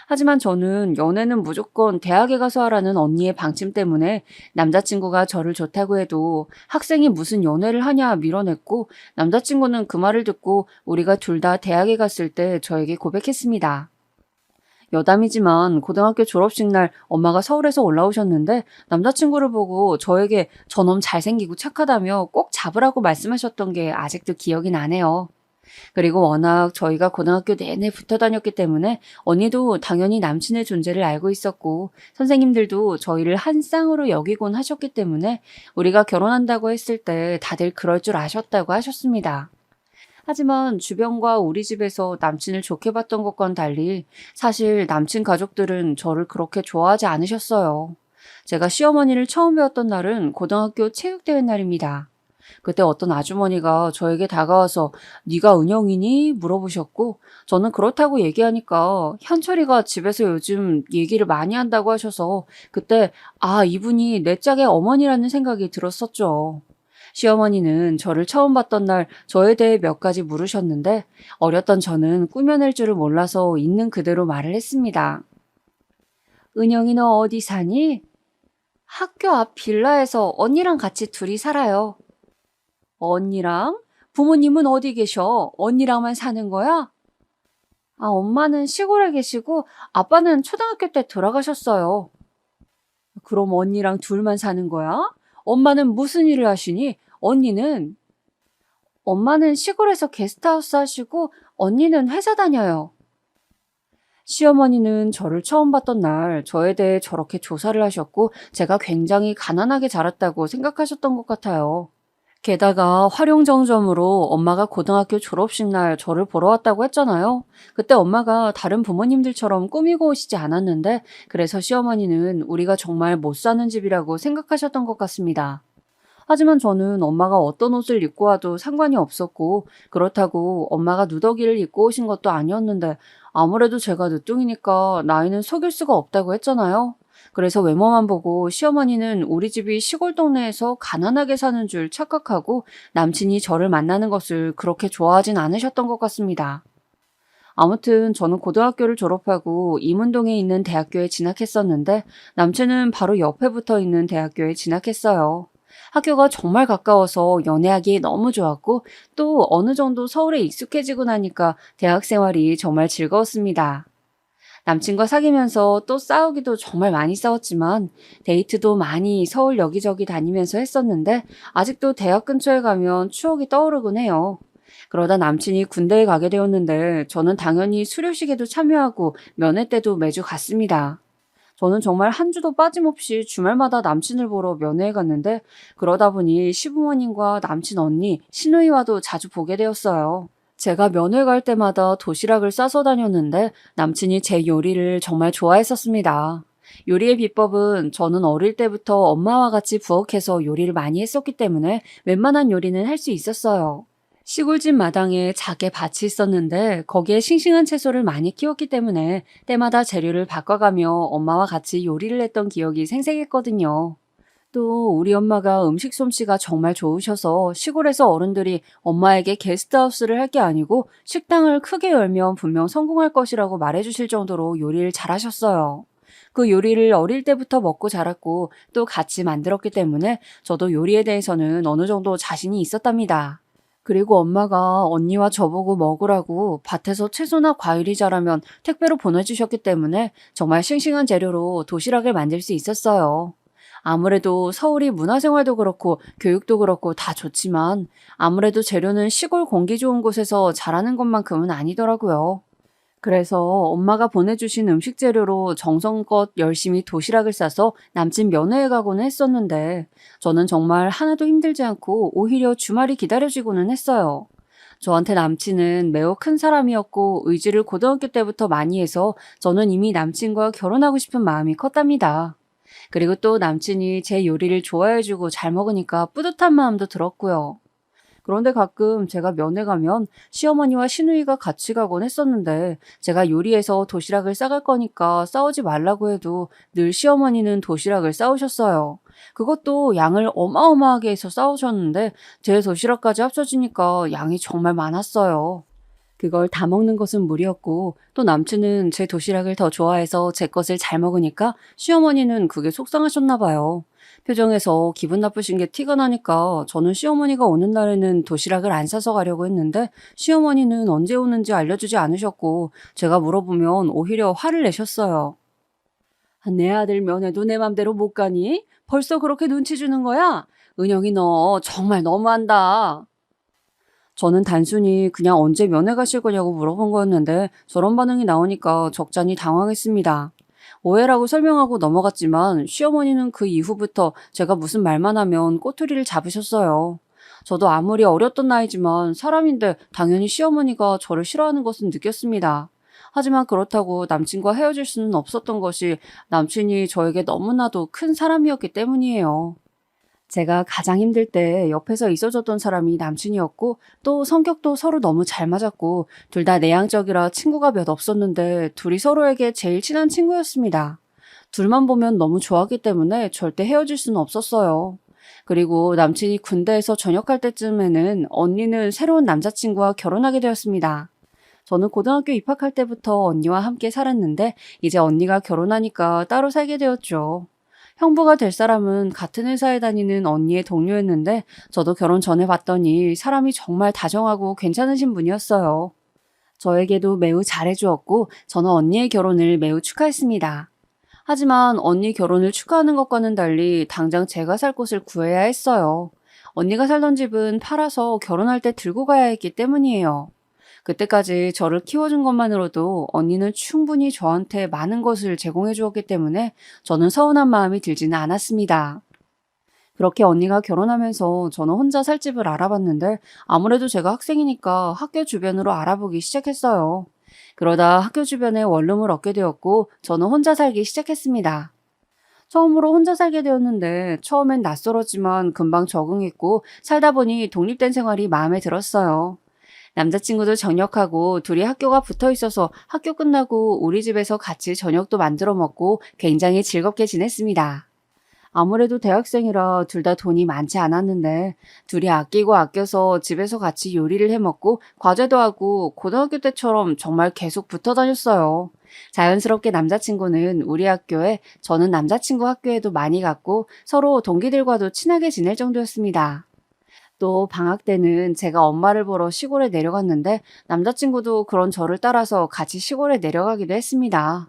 [SPEAKER 2] 하지만 저는 연애는 무조건 대학에 가서 하라는 언니의 방침 때문에 남자친구가 저를 좋다고 해도 학생이 무슨 연애를 하냐 밀어냈고 남자친구는 그 말을 듣고 우리가 둘 다 대학에 갔을 때 저에게 고백했습니다. 여담이지만 고등학교 졸업식 날 엄마가 서울에서 올라오셨는데 남자친구를 보고 저에게 저놈 잘생기고 착하다며 꼭 잡으라고 말씀하셨던 게 아직도 기억이 나네요. 그리고 워낙 저희가 고등학교 내내 붙어 다녔기 때문에 언니도 당연히 남친의 존재를 알고 있었고 선생님들도 저희를 한 쌍으로 여기곤 하셨기 때문에 우리가 결혼한다고 했을 때 다들 그럴 줄 아셨다고 하셨습니다. 하지만 주변과 우리 집에서 남친을 좋게 봤던 것과는 달리 사실 남친 가족들은 저를 그렇게 좋아하지 않으셨어요. 제가 시어머니를 처음 배웠던 날은 고등학교 체육대회 날입니다. 그때 어떤 아주머니가 저에게 다가와서 네가 은영이니? 물어보셨고 저는 그렇다고 얘기하니까 현철이가 집에서 요즘 얘기를 많이 한다고 하셔서 그때 아, 이분이 내 짝의 어머니라는 생각이 들었었죠. 시어머니는 저를 처음 봤던 날 저에 대해 몇 가지 물으셨는데 어렸던 저는 꾸며낼 줄을 몰라서 있는 그대로 말을 했습니다. 은영이 너 어디 사니? 학교 앞 빌라에서 언니랑 같이 둘이 살아요. 언니랑? 부모님은 어디 계셔? 언니랑만 사는 거야? 아, 엄마는 시골에 계시고 아빠는 초등학교 때 돌아가셨어요. 그럼 언니랑 둘만 사는 거야? 엄마는 무슨 일을 하시니? 엄마는 시골에서 게스트하우스 하시고 언니는 회사 다녀요. 시어머니는 저를 처음 봤던 날 저에 대해 저렇게 조사를 하셨고 제가 굉장히 가난하게 자랐다고 생각하셨던 것 같아요. 게다가 활용정점으로 엄마가 고등학교 졸업식 날 저를 보러 왔다고 했잖아요. 그때 엄마가 다른 부모님들처럼 꾸미고 오시지 않았는데 그래서 시어머니는 우리가 정말 못 사는 집이라고 생각하셨던 것 같습니다. 하지만 저는 엄마가 어떤 옷을 입고 와도 상관이 없었고 그렇다고 엄마가 누더기를 입고 오신 것도 아니었는데 아무래도 제가 늦둥이니까 나이는 속일 수가 없다고 했잖아요. 그래서 외모만 보고 시어머니는 우리 집이 시골 동네에서 가난하게 사는 줄 착각하고 남친이 저를 만나는 것을 그렇게 좋아하진 않으셨던 것 같습니다. 아무튼 저는 고등학교를 졸업하고 이문동에 있는 대학교에 진학했었는데 남친은 바로 옆에 붙어 있는 대학교에 진학했어요. 학교가 정말 가까워서 연애하기에 너무 좋았고 또 어느 정도 서울에 익숙해지고 나니까 대학 생활이 정말 즐거웠습니다. 남친과 사귀면서 또 싸우기도 정말 많이 싸웠지만 데이트도 많이 서울 여기저기 다니면서 했었는데 아직도 대학 근처에 가면 추억이 떠오르곤 해요. 그러다 남친이 군대에 가게 되었는데 저는 당연히 수료식에도 참여하고 면회 때도 매주 갔습니다. 저는 정말 한 주도 빠짐없이 주말마다 남친을 보러 면회에 갔는데 그러다 보니 시부모님과 남친 언니, 시누이와도 자주 보게 되었어요. 제가 면회 갈 때마다 도시락을 싸서 다녔는데 남친이 제 요리를 정말 좋아했었습니다. 요리의 비법은 저는 어릴 때부터 엄마와 같이 부엌에서 요리를 많이 했었기 때문에 웬만한 요리는 할 수 있었어요. 시골집 마당에 작게 밭이 있었는데 거기에 싱싱한 채소를 많이 키웠기 때문에 때마다 재료를 바꿔가며 엄마와 같이 요리를 했던 기억이 생생했거든요. 또 우리 엄마가 음식 솜씨가 정말 좋으셔서 시골에서 어른들이 엄마에게 게스트하우스를 할 게 아니고 식당을 크게 열면 분명 성공할 것이라고 말해주실 정도로 요리를 잘하셨어요. 그 요리를 어릴 때부터 먹고 자랐고 또 같이 만들었기 때문에 저도 요리에 대해서는 어느 정도 자신이 있었답니다. 그리고 엄마가 언니와 저보고 먹으라고 밭에서 채소나 과일이 자라면 택배로 보내주셨기 때문에 정말 싱싱한 재료로 도시락을 만들 수 있었어요. 아무래도 서울이 문화생활도 그렇고 교육도 그렇고 다 좋지만 아무래도 재료는 시골 공기 좋은 곳에서 자라는 것만큼은 아니더라고요. 그래서 엄마가 보내주신 음식 재료로 정성껏 열심히 도시락을 싸서 남친 면회에 가고는 했었는데 저는 정말 하나도 힘들지 않고 오히려 주말이 기다려지고는 했어요. 저한테 남친은 매우 큰 사람이었고 의지를 고등학교 때부터 많이 해서 저는 이미 남친과 결혼하고 싶은 마음이 컸답니다. 그리고 또 남친이 제 요리를 좋아해주고 잘 먹으니까 뿌듯한 마음도 들었고요. 그런데 가끔 제가 면회 가면 시어머니와 시누이가 같이 가곤 했었는데 제가 요리해서 도시락을 싸갈 거니까 싸우지 말라고 해도 늘 시어머니는 도시락을 싸우셨어요. 그것도 양을 어마어마하게 해서 싸우셨는데 제 도시락까지 합쳐지니까 양이 정말 많았어요. 그걸 다 먹는 것은 무리였고 또 남친은 제 도시락을 더 좋아해서 제 것을 잘 먹으니까 시어머니는 그게 속상하셨나 봐요. 표정에서 기분 나쁘신 게 티가 나니까 저는 시어머니가 오는 날에는 도시락을 안 싸서 가려고 했는데 시어머니는 언제 오는지 알려주지 않으셨고 제가 물어보면 오히려 화를 내셨어요. 내 아들 면회도 내 맘대로 못 가니? 벌써 그렇게 눈치 주는 거야? 은영이 너 정말 너무한다. 저는 단순히 그냥 언제 면회 가실 거냐고 물어본 거였는데 저런 반응이 나오니까 적잖이 당황했습니다. 오해라고 설명하고 넘어갔지만 시어머니는 그 이후부터 제가 무슨 말만 하면 꼬투리를 잡으셨어요. 저도 아무리 어렸던 나이지만 사람인데 당연히 시어머니가 저를 싫어하는 것은 느꼈습니다. 하지만 그렇다고 남친과 헤어질 수는 없었던 것이 남친이 저에게 너무나도 큰 사람이었기 때문이에요. 제가 가장 힘들 때 옆에서 있어줬던 사람이 남친이었고 또 성격도 서로 너무 잘 맞았고 둘 다 내향적이라 친구가 몇 없었는데 둘이 서로에게 제일 친한 친구였습니다. 둘만 보면 너무 좋아하기 때문에 절대 헤어질 수는 없었어요. 그리고 남친이 군대에서 전역할 때쯤에는 언니는 새로운 남자친구와 결혼하게 되었습니다. 저는 고등학교 입학할 때부터 언니와 함께 살았는데 이제 언니가 결혼하니까 따로 살게 되었죠. 형부가 될 사람은 같은 회사에 다니는 언니의 동료였는데 저도 결혼 전에 봤더니 사람이 정말 다정하고 괜찮으신 분이었어요. 저에게도 매우 잘해주었고 저는 언니의 결혼을 매우 축하했습니다. 하지만 언니 결혼을 축하하는 것과는 달리 당장 제가 살 곳을 구해야 했어요. 언니가 살던 집은 팔아서 결혼할 때 들고 가야 했기 때문이에요. 그때까지 저를 키워준 것만으로도 언니는 충분히 저한테 많은 것을 제공해 주었기 때문에 저는 서운한 마음이 들지는 않았습니다. 그렇게 언니가 결혼하면서 저는 혼자 살 집을 알아봤는데 아무래도 제가 학생이니까 학교 주변으로 알아보기 시작했어요. 그러다 학교 주변에 원룸을 얻게 되었고 저는 혼자 살기 시작했습니다. 처음으로 혼자 살게 되었는데 처음엔 낯설었지만 금방 적응했고 살다 보니 독립된 생활이 마음에 들었어요. 남자친구도 전역하고 둘이 학교가 붙어 있어서 학교 끝나고 우리 집에서 같이 저녁도 만들어 먹고 굉장히 즐겁게 지냈습니다. 아무래도 대학생이라 둘 다 돈이 많지 않았는데 둘이 아끼고 아껴서 집에서 같이 요리를 해 먹고 과제도 하고 고등학교 때처럼 정말 계속 붙어 다녔어요. 자연스럽게 남자친구는 우리 학교에 저는 남자친구 학교에도 많이 갔고 서로 동기들과도 친하게 지낼 정도였습니다. 또 방학 때는 제가 엄마를 보러 시골에 내려갔는데 남자친구도 그런 저를 따라서 같이 시골에 내려가기도 했습니다.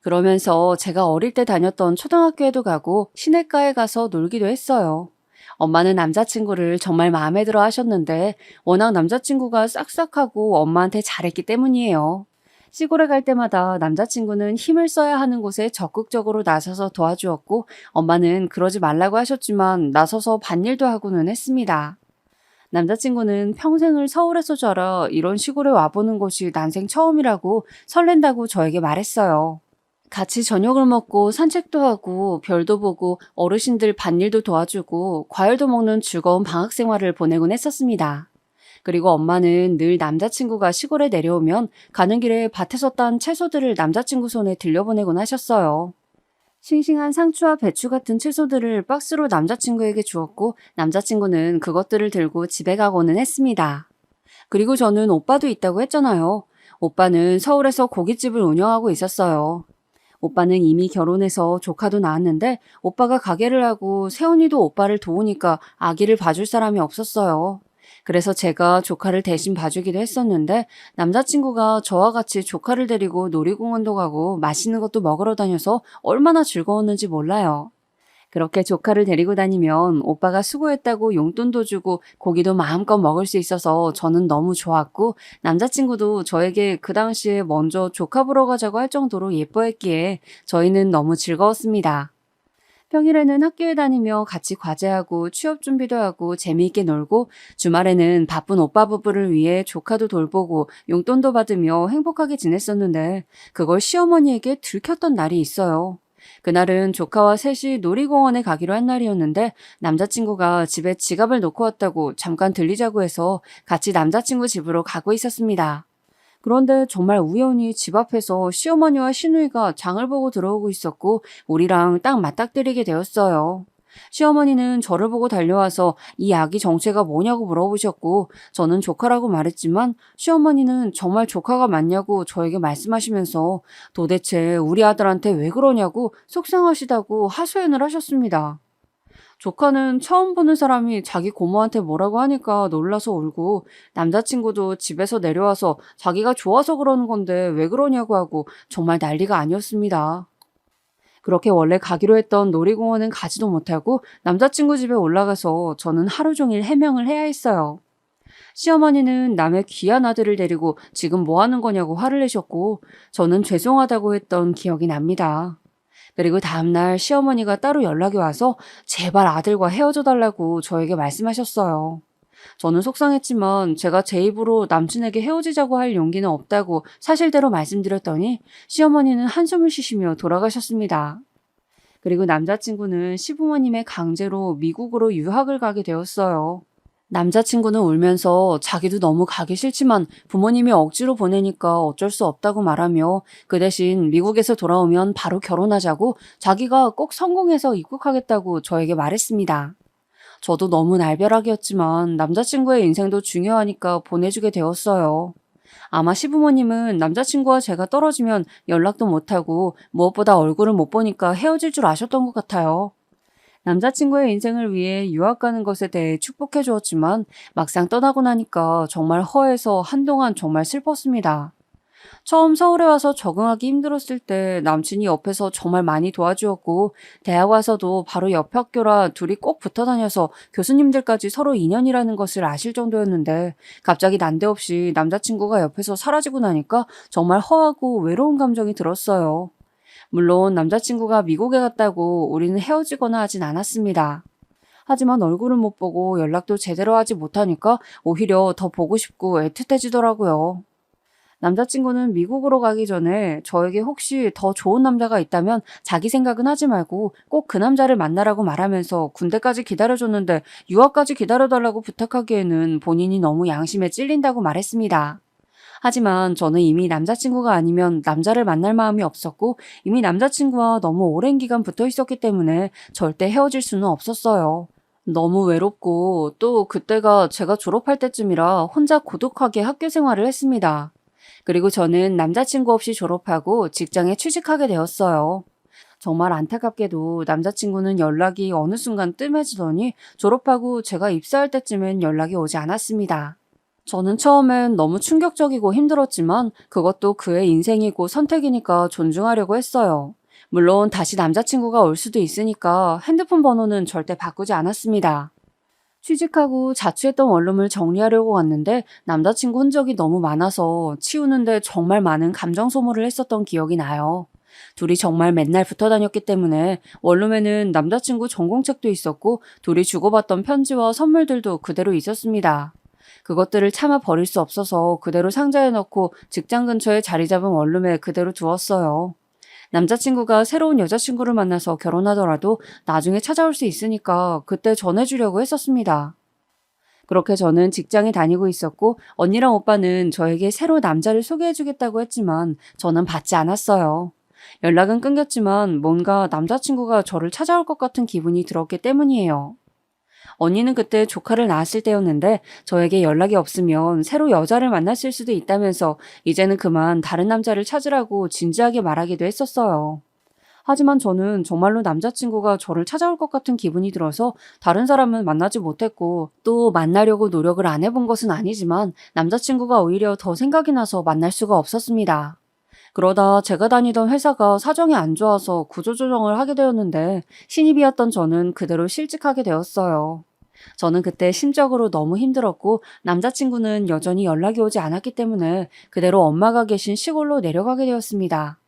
[SPEAKER 2] 그러면서 제가 어릴 때 다녔던 초등학교에도 가고 시내가에 가서 놀기도 했어요. 엄마는 남자친구를 정말 마음에 들어 하셨는데 워낙 남자친구가 싹싹하고 엄마한테 잘했기 때문이에요. 시골에 갈 때마다 남자친구는 힘을 써야 하는 곳에 적극적으로 나서서 도와주었고 엄마는 그러지 말라고 하셨지만 나서서 밭일도 하고는 했습니다. 남자친구는 평생을 서울에서 자라 이런 시골에 와보는 것이 난생 처음이라고 설렌다고 저에게 말했어요. 같이 저녁을 먹고 산책도 하고 별도 보고 어르신들 밭일도 도와주고 과일도 먹는 즐거운 방학 생활을 보내곤 했었습니다. 그리고 엄마는 늘 남자친구가 시골에 내려오면 가는 길에 밭에서 딴 채소들을 남자친구 손에 들려보내곤 하셨어요. 싱싱한 상추와 배추 같은 채소들을 박스로 남자친구에게 주었고 남자친구는 그것들을 들고 집에 가고는 했습니다. 그리고 저는 오빠도 있다고 했잖아요. 오빠는 서울에서 고깃집을 운영하고 있었어요. 오빠는 이미 결혼해서 조카도 낳았는데 오빠가 가게를 하고 새언니도 오빠를 도우니까 아기를 봐줄 사람이 없었어요. 그래서 제가 조카를 대신 봐주기도 했었는데 남자친구가 저와 같이 조카를 데리고 놀이공원도 가고 맛있는 것도 먹으러 다녀서 얼마나 즐거웠는지 몰라요. 그렇게 조카를 데리고 다니면 오빠가 수고했다고 용돈도 주고 고기도 마음껏 먹을 수 있어서 저는 너무 좋았고 남자친구도 저에게 그 당시에 먼저 조카 보러 가자고 할 정도로 예뻐했기에 저희는 너무 즐거웠습니다. 평일에는 학교에 다니며 같이 과제하고 취업 준비도 하고 재미있게 놀고 주말에는 바쁜 오빠 부부를 위해 조카도 돌보고 용돈도 받으며 행복하게 지냈었는데 그걸 시어머니에게 들켰던 날이 있어요. 그날은 조카와 셋이 놀이공원에 가기로 한 날이었는데 남자친구가 집에 지갑을 놓고 왔다고 잠깐 들리자고 해서 같이 남자친구 집으로 가고 있었습니다. 그런데 정말 우연히 집 앞에서 시어머니와 시누이가 장을 보고 들어오고 있었고 우리랑 딱 맞닥뜨리게 되었어요. 시어머니는 저를 보고 달려와서 이 아기 정체가 뭐냐고 물어보셨고 저는 조카라고 말했지만 시어머니는 정말 조카가 맞냐고 저에게 말씀하시면서 도대체 우리 아들한테 왜 그러냐고 속상하시다고 하소연을 하셨습니다. 조카는 처음 보는 사람이 자기 고모한테 뭐라고 하니까 놀라서 울고 남자친구도 집에서 내려와서 자기가 좋아서 그러는 건데 왜 그러냐고 하고 정말 난리가 아니었습니다. 그렇게 원래 가기로 했던 놀이공원은 가지도 못하고 남자친구 집에 올라가서 저는 하루 종일 해명을 해야 했어요. 시어머니는 남의 귀한 아들을 데리고 지금 뭐 하는 거냐고 화를 내셨고 저는 죄송하다고 했던 기억이 납니다. 그리고 다음날 시어머니가 따로 연락이 와서 제발 아들과 헤어져 달라고 저에게 말씀하셨어요. 저는 속상했지만 제가 제 입으로 남친에게 헤어지자고 할 용기는 없다고 사실대로 말씀드렸더니 시어머니는 한숨을 쉬시며 돌아가셨습니다. 그리고 남자친구는 시부모님의 강제로 미국으로 유학을 가게 되었어요. 남자친구는 울면서 자기도 너무 가기 싫지만 부모님이 억지로 보내니까 어쩔 수 없다고 말하며 그 대신 미국에서 돌아오면 바로 결혼하자고 자기가 꼭 성공해서 입국하겠다고 저에게 말했습니다. 저도 너무 날벼락이었지만 남자친구의 인생도 중요하니까 보내주게 되었어요. 아마 시부모님은 남자친구와 제가 떨어지면 연락도 못하고 무엇보다 얼굴을 못 보니까 헤어질 줄 아셨던 것 같아요. 남자친구의 인생을 위해 유학 가는 것에 대해 축복해 주었지만 막상 떠나고 나니까 정말 허해서 한동안 정말 슬펐습니다. 처음 서울에 와서 적응하기 힘들었을 때 남친이 옆에서 정말 많이 도와주었고 대학 와서도 바로 옆 학교라 둘이 꼭 붙어 다녀서 교수님들까지 서로 인연이라는 것을 아실 정도였는데 갑자기 난데없이 남자친구가 옆에서 사라지고 나니까 정말 허하고 외로운 감정이 들었어요. 물론 남자친구가 미국에 갔다고 우리는 헤어지거나 하진 않았습니다. 하지만 얼굴을 못 보고 연락도 제대로 하지 못하니까 오히려 더 보고 싶고 애틋해지더라고요. 남자친구는 미국으로 가기 전에 저에게 혹시 더 좋은 남자가 있다면 자기 생각은 하지 말고 꼭 그 남자를 만나라고 말하면서 군대까지 기다려줬는데 유학까지 기다려달라고 부탁하기에는 본인이 너무 양심에 찔린다고 말했습니다. 하지만 저는 이미 남자친구가 아니면 남자를 만날 마음이 없었고 이미 남자친구와 너무 오랜 기간 붙어 있었기 때문에 절대 헤어질 수는 없었어요. 너무 외롭고 또 그때가 제가 졸업할 때쯤이라 혼자 고독하게 학교 생활을 했습니다. 그리고 저는 남자친구 없이 졸업하고 직장에 취직하게 되었어요. 정말 안타깝게도 남자친구는 연락이 어느 순간 뜸해지더니 졸업하고 제가 입사할 때쯤엔 연락이 오지 않았습니다. 저는 처음엔 너무 충격적이고 힘들었지만 그것도 그의 인생이고 선택이니까 존중하려고 했어요. 물론 다시 남자친구가 올 수도 있으니까 핸드폰 번호는 절대 바꾸지 않았습니다. 취직하고 자취했던 원룸을 정리하려고 갔는데 남자친구 흔적이 너무 많아서 치우는데 정말 많은 감정 소모를 했었던 기억이 나요. 둘이 정말 맨날 붙어 다녔기 때문에 원룸에는 남자친구 전공책도 있었고 둘이 주고받던 편지와 선물들도 그대로 있었습니다. 그것들을 차마 버릴 수 없어서 그대로 상자에 넣고 직장 근처에 자리 잡은 원룸에 그대로 두었어요. 남자친구가 새로운 여자친구를 만나서 결혼하더라도 나중에 찾아올 수 있으니까 그때 전해주려고 했었습니다. 그렇게 저는 직장에 다니고 있었고 언니랑 오빠는 저에게 새로 남자를 소개해주겠다고 했지만 저는 받지 않았어요. 연락은 끊겼지만 뭔가 남자친구가 저를 찾아올 것 같은 기분이 들었기 때문이에요. 언니는 그때 조카를 낳았을 때였는데 저에게 연락이 없으면 새로 여자를 만났을 수도 있다면서 이제는 그만 다른 남자를 찾으라고 진지하게 말하기도 했었어요. 하지만 저는 정말로 남자친구가 저를 찾아올 것 같은 기분이 들어서 다른 사람은 만나지 못했고 또 만나려고 노력을 안 해본 것은 아니지만 남자친구가 오히려 더 생각이 나서 만날 수가 없었습니다. 그러다 제가 다니던 회사가 사정이 안 좋아서 구조조정을 하게 되었는데 신입이었던 저는 그대로 실직하게 되었어요. 저는 그때 심적으로 너무 힘들었고 남자친구는 여전히 연락이 오지 않았기 때문에 그대로 엄마가 계신 시골로 내려가게 되었습니다.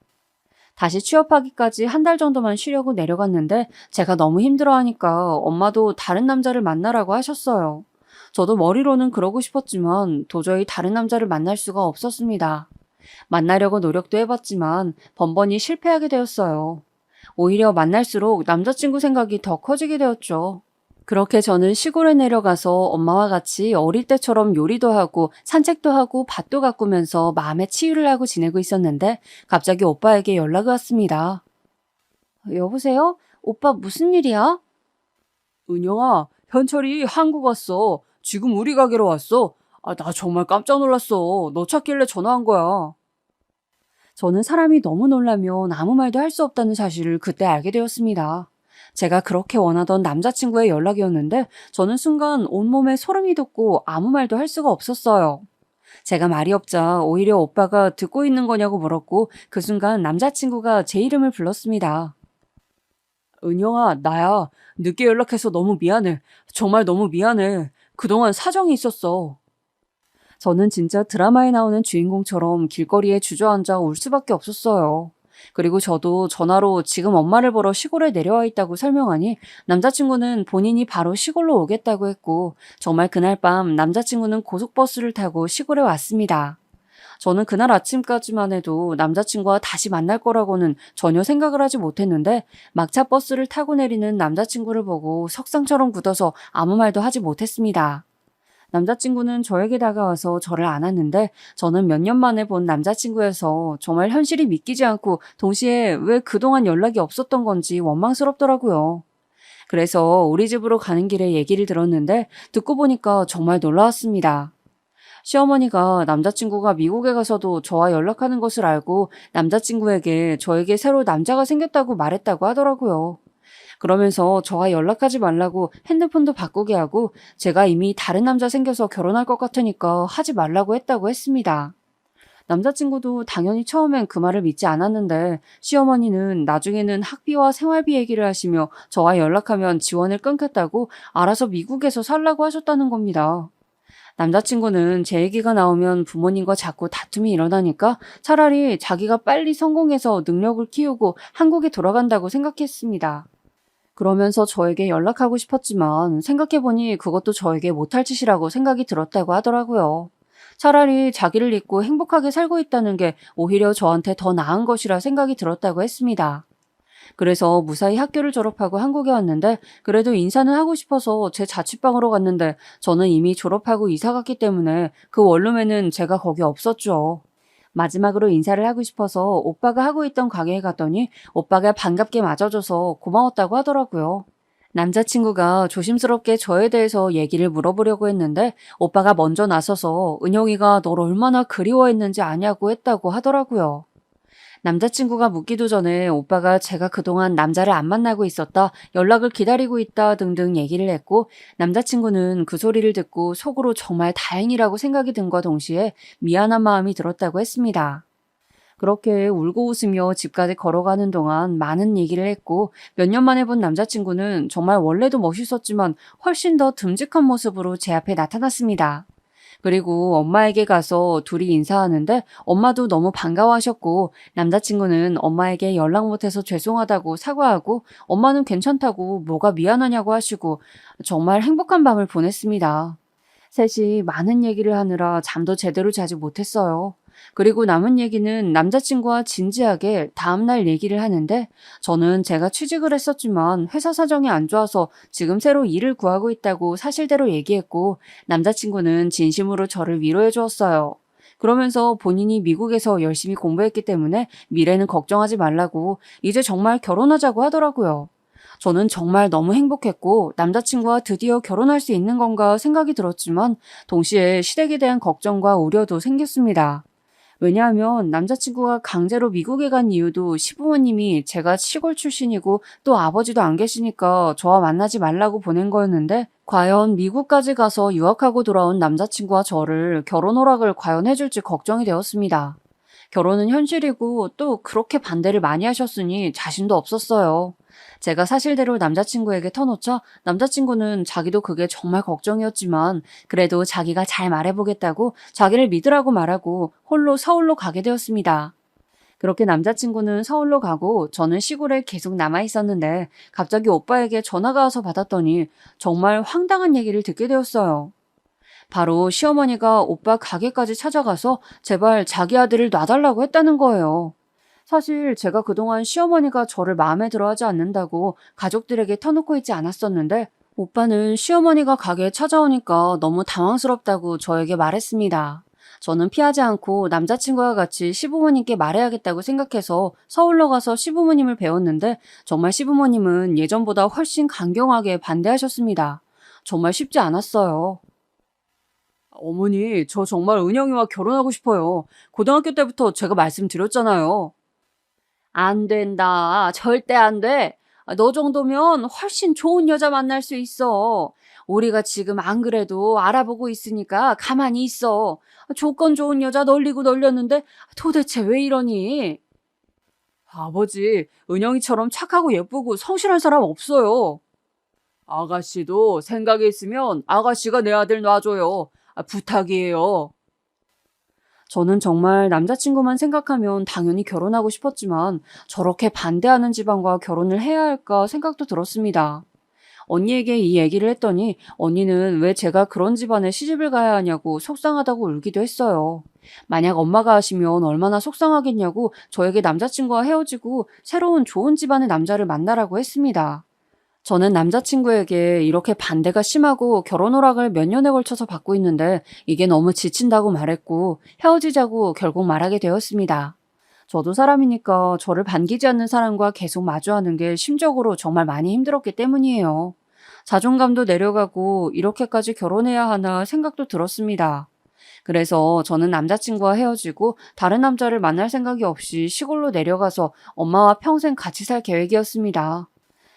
[SPEAKER 2] 다시 취업하기까지 한 달 정도만 쉬려고 내려갔는데 제가 너무 힘들어하니까 엄마도 다른 남자를 만나라고 하셨어요. 저도 머리로는 그러고 싶었지만 도저히 다른 남자를 만날 수가 없었습니다. 만나려고 노력도 해봤지만 번번이 실패하게 되었어요. 오히려 만날수록 남자친구 생각이 더 커지게 되었죠. 그렇게 저는 시골에 내려가서 엄마와 같이 어릴 때처럼 요리도 하고 산책도 하고 밭도 가꾸면서 마음의 치유를 하고 지내고 있었는데 갑자기 오빠에게 연락이 왔습니다. 여보세요? 오빠 무슨 일이야? 은영아, 현철이 한국 왔어. 지금 우리 가게로 왔어. 나 정말 깜짝 놀랐어. 너 찾길래 전화한 거야. 저는 사람이 너무 놀라면 아무 말도 할 수 없다는 사실을 그때 알게 되었습니다. 제가 그렇게 원하던 남자친구의 연락이었는데 저는 순간 온몸에 소름이 돋고 아무 말도 할 수가 없었어요. 제가 말이 없자 오히려 오빠가 듣고 있는 거냐고 물었고 그 순간 남자친구가 제 이름을 불렀습니다. 은영아, 나야. 늦게 연락해서 너무 미안해. 정말 너무 미안해. 그동안 사정이 있었어. 저는 진짜 드라마에 나오는 주인공처럼 길거리에 주저앉아 울 수밖에 없었어요. 그리고 저도 전화로 지금 엄마를 보러 시골에 내려와 있다고 설명하니 남자친구는 본인이 바로 시골로 오겠다고 했고 정말 그날 밤 남자친구는 고속버스를 타고 시골에 왔습니다. 저는 그날 아침까지만 해도 남자친구와 다시 만날 거라고는 전혀 생각을 하지 못했는데 막차 버스를 타고 내리는 남자친구를 보고 석상처럼 굳어서 아무 말도 하지 못했습니다. 남자친구는 저에게 다가와서 저를 안았는데 저는 몇 년 만에 본 남자친구여서 정말 현실이 믿기지 않고 동시에 왜 그동안 연락이 없었던 건지 원망스럽더라고요. 그래서 우리 집으로 가는 길에 얘기를 들었는데 듣고 보니까 정말 놀라웠습니다. 시어머니가 남자친구가 미국에 가서도 저와 연락하는 것을 알고 남자친구에게 저에게 새로 남자가 생겼다고 말했다고 하더라고요. 그러면서 저와 연락하지 말라고 핸드폰도 바꾸게 하고 제가 이미 다른 남자 생겨서 결혼할 것 같으니까 하지 말라고 했다고 했습니다. 남자친구도 당연히 처음엔 그 말을 믿지 않았는데 시어머니는 나중에는 학비와 생활비 얘기를 하시며 저와 연락하면 지원을 끊겠다고 알아서 미국에서 살라고 하셨다는 겁니다. 남자친구는 제 얘기가 나오면 부모님과 자꾸 다툼이 일어나니까 차라리 자기가 빨리 성공해서 능력을 키우고 한국에 돌아간다고 생각했습니다. 그러면서 저에게 연락하고 싶었지만 생각해보니 그것도 저에게 못할 짓이라고 생각이 들었다고 하더라고요. 차라리 자기를 잊고 행복하게 살고 있다는 게 오히려 저한테 더 나은 것이라 생각이 들었다고 했습니다. 그래서 무사히 학교를 졸업하고 한국에 왔는데 그래도 인사는 하고 싶어서 제 자취방으로 갔는데 저는 이미 졸업하고 이사 갔기 때문에 그 원룸에는 제가 거기 없었죠. 마지막으로 인사를 하고 싶어서 오빠가 하고 있던 가게에 갔더니 오빠가 반갑게 맞아줘서 고마웠다고 하더라고요. 남자친구가 조심스럽게 저에 대해서 얘기를 물어보려고 했는데 오빠가 먼저 나서서 은영이가 널 얼마나 그리워했는지 아냐고 했다고 하더라고요. 남자친구가 묻기도 전에 오빠가 제가 그동안 남자를 안 만나고 있었다, 연락을 기다리고 있다 등등 얘기를 했고 남자친구는 그 소리를 듣고 속으로 정말 다행이라고 생각이 든과 동시에 미안한 마음이 들었다고 했습니다. 그렇게 울고 웃으며 집까지 걸어가는 동안 많은 얘기를 했고 몇 년 만에 본 남자친구는 정말 원래도 멋있었지만 훨씬 더 듬직한 모습으로 제 앞에 나타났습니다. 그리고 엄마에게 가서 둘이 인사하는데 엄마도 너무 반가워하셨고 남자친구는 엄마에게 연락 못해서 죄송하다고 사과하고 엄마는 괜찮다고 뭐가 미안하냐고 하시고 정말 행복한 밤을 보냈습니다. 셋이 많은 얘기를 하느라 잠도 제대로 자지 못했어요. 그리고 남은 얘기는 남자친구와 진지하게 다음날 얘기를 하는데 저는 제가 취직을 했었지만 회사 사정이 안 좋아서 지금 새로 일을 구하고 있다고 사실대로 얘기했고 남자친구는 진심으로 저를 위로해 주었어요. 그러면서 본인이 미국에서 열심히 공부했기 때문에 미래는 걱정하지 말라고 이제 정말 결혼하자고 하더라고요. 저는 정말 너무 행복했고 남자친구와 드디어 결혼할 수 있는 건가 생각이 들었지만 동시에 시댁에 대한 걱정과 우려도 생겼습니다. 왜냐하면 남자친구가 강제로 미국에 간 이유도 시부모님이 제가 시골 출신이고 또 아버지도 안 계시니까 저와 만나지 말라고 보낸 거였는데 과연 미국까지 가서 유학하고 돌아온 남자친구와 저를 결혼 허락을 과연 해줄지 걱정이 되었습니다. 결혼은 현실이고 또 그렇게 반대를 많이 하셨으니 자신도 없었어요. 제가 사실대로 남자친구에게 터놓자 남자친구는 자기도 그게 정말 걱정이었지만 그래도 자기가 잘 말해보겠다고 자기를 믿으라고 말하고 홀로 서울로 가게 되었습니다. 그렇게 남자친구는 서울로 가고 저는 시골에 계속 남아 있었는데 갑자기 오빠에게 전화가 와서 받았더니 정말 황당한 얘기를 듣게 되었어요. 바로 시어머니가 오빠 가게까지 찾아가서 제발 자기 아들을 놔달라고 했다는 거예요. 사실 제가 그동안 시어머니가 저를 마음에 들어하지 않는다고 가족들에게 터놓고 있지 않았었는데 오빠는 시어머니가 가게에 찾아오니까 너무 당황스럽다고 저에게 말했습니다. 저는 피하지 않고 남자친구와 같이 시부모님께 말해야겠다고 생각해서 서울로 가서 시부모님을 배웠는데 정말 시부모님은 예전보다 훨씬 강경하게 반대하셨습니다. 정말 쉽지 않았어요. 어머니, 저 정말 은영이와 결혼하고 싶어요. 고등학교 때부터 제가 말씀드렸잖아요. 안 된다. 절대 안 돼. 너 정도면 훨씬 좋은 여자 만날 수 있어. 우리가 지금 안 그래도 알아보고 있으니까 가만히 있어. 조건 좋은 여자 널리고 널렸는데 도대체 왜 이러니? 아버지, 은영이처럼 착하고 예쁘고 성실한 사람 없어요. 아가씨도 생각이 있으면 아가씨가 내 아들 놔줘요. 부탁이에요. 저는 정말 남자친구만 생각하면 당연히 결혼하고 싶었지만 저렇게 반대하는 집안과 결혼을 해야 할까 생각도 들었습니다. 언니에게 이 얘기를 했더니 언니는 왜 제가 그런 집안에 시집을 가야 하냐고 속상하다고 울기도 했어요. 만약 엄마가 하시면 얼마나 속상하겠냐고 저에게 남자친구와 헤어지고 새로운 좋은 집안의 남자를 만나라고 했습니다. 저는 남자친구에게 이렇게 반대가 심하고 결혼 허락을 몇 년에 걸쳐서 받고 있는데 이게 너무 지친다고 말했고 헤어지자고 결국 말하게 되었습니다. 저도 사람이니까 저를 반기지 않는 사람과 계속 마주하는 게 심적으로 정말 많이 힘들었기 때문이에요. 자존감도 내려가고 이렇게까지 결혼해야 하나 생각도 들었습니다. 그래서 저는 남자친구와 헤어지고 다른 남자를 만날 생각이 없이 시골로 내려가서 엄마와 평생 같이 살 계획이었습니다.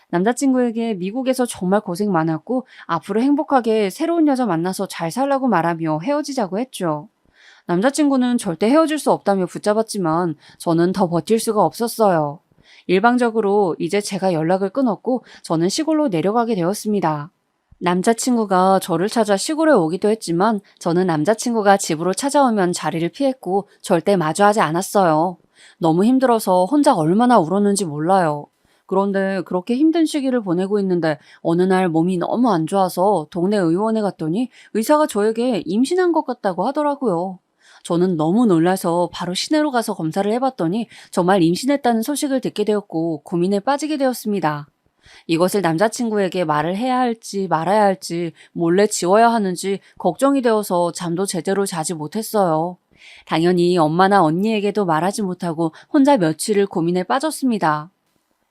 [SPEAKER 2] 남자친구에게 미국에서 정말 고생 많았고 앞으로 행복하게 새로운 여자 만나서 잘 살라고 말하며 헤어지자고 했죠. 남자친구는 절대 헤어질 수 없다며 붙잡았지만 저는 더 버틸 수가 없었어요. 일방적으로 이제 제가 연락을 끊었고 저는 시골로 내려가게 되었습니다. 남자친구가 저를 찾아 시골에 오기도 했지만 저는 남자친구가 집으로 찾아오면 자리를 피했고 절대 마주하지 않았어요. 너무 힘들어서 혼자 얼마나 울었는지 몰라요. 그런데 그렇게 힘든 시기를 보내고 있는데 어느 날 몸이 너무 안 좋아서 동네 의원에 갔더니 의사가 저에게 임신한 것 같다고 하더라고요. 저는 너무 놀라서 바로 시내로 가서 검사를 해봤더니 정말 임신했다는 소식을 듣게 되었고 고민에 빠지게 되었습니다. 이것을 남자친구에게 말을 해야 할지 말아야 할지 몰래 지워야 하는지 걱정이 되어서 잠도 제대로 자지 못했어요. 당연히 엄마나 언니에게도 말하지 못하고 혼자 며칠을 고민에 빠졌습니다.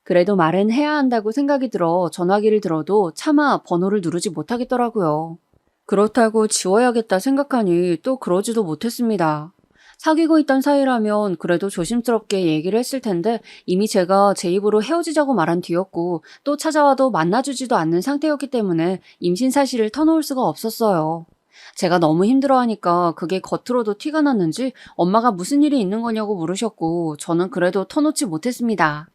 [SPEAKER 2] 그래도 말은 해야 한다고 생각이 들어 전화기를 들어도 차마 번호를 누르지 못하겠더라고요. 그렇다고 지워야겠다 생각하니 또 그러지도 못했습니다. 사귀고 있던 사이라면 그래도 조심스럽게 얘기를 했을 텐데 이미 제가 제 입으로 헤어지자고 말한 뒤였고 또 찾아와도 만나주지도 않는 상태였기 때문에 임신 사실을 터놓을 수가 없었어요. 제가 너무 힘들어하니까 그게 겉으로도 티가 났는지 엄마가 무슨 일이 있는 거냐고 물으셨고 저는 그래도 터놓지 못했습니다.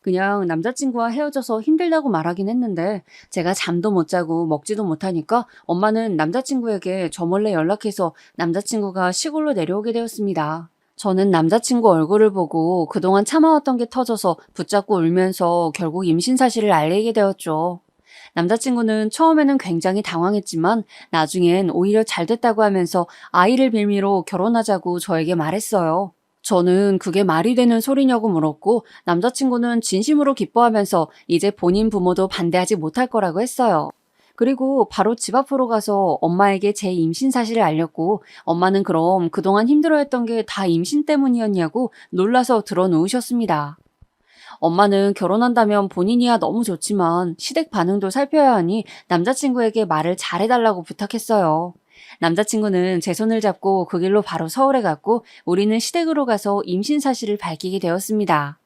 [SPEAKER 2] 그냥 남자친구와 헤어져서 힘들다고 말하긴 했는데 제가 잠도 못 자고 먹지도 못하니까 엄마는 남자친구에게 저 몰래 연락해서 남자친구가 시골로 내려오게 되었습니다. 저는 남자친구 얼굴을 보고 그동안 참아왔던 게 터져서 붙잡고 울면서 결국 임신 사실을 알리게 되었죠. 남자친구는 처음에는 굉장히 당황했지만 나중엔 오히려 잘 됐다고 하면서 아이를 빌미로 결혼하자고 저에게 말했어요. 저는 그게 말이 되는 소리냐고 물었고 남자친구는 진심으로 기뻐하면서 이제 본인 부모도 반대하지 못할 거라고 했어요. 그리고 바로 집 앞으로 가서 엄마에게 제 임신 사실을 알렸고 엄마는 그럼 그동안 힘들어했던 게 다 임신 때문이었냐고 놀라서 드러누우셨습니다. 엄마는 결혼한다면 본인이야 너무 좋지만 시댁 반응도 살펴야 하니 남자친구에게 말을 잘해달라고 부탁했어요. 남자친구는 제 손을 잡고 그 길로 바로 서울에 갔고 우리는 시댁으로 가서 임신 사실을 밝히게 되었습니다.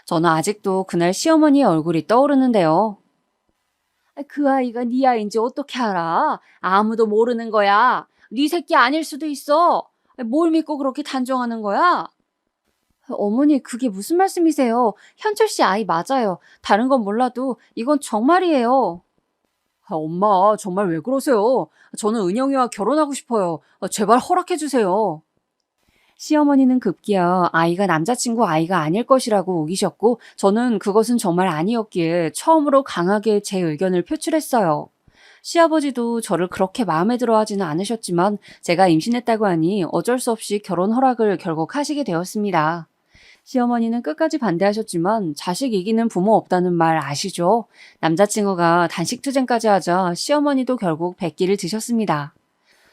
[SPEAKER 2] 저는 아직도 그날 시어머니의 얼굴이 떠오르는데요. 그 아이가 네 아이인지 어떻게 알아? 아무도 모르는 거야. 네 새끼 아닐 수도 있어. 뭘 믿고 그렇게 단정하는 거야? 어머니, 그게 무슨 말씀이세요? 현철 씨 아이 맞아요. 다른 건 몰라도 이건 정말이에요. 엄마, 정말 왜 그러세요? 저는 은영이와 결혼하고 싶어요. 제발 허락해주세요. 시어머니는 급기야 아이가 남자친구 아이가 아닐 것이라고 우기셨고 저는 그것은 정말 아니었기에 처음으로 강하게 제 의견을 표출했어요. 시아버지도 저를 그렇게 마음에 들어 하지는 않으셨지만 제가 임신했다고 하니 어쩔 수 없이 결혼 허락을 결국 하시게 되었습니다. 시어머니는 끝까지 반대하셨지만 자식 이기는 부모 없다는 말 아시죠? 남자친구가 단식투쟁까지 하자 시어머니도 결국 백기를 드셨습니다.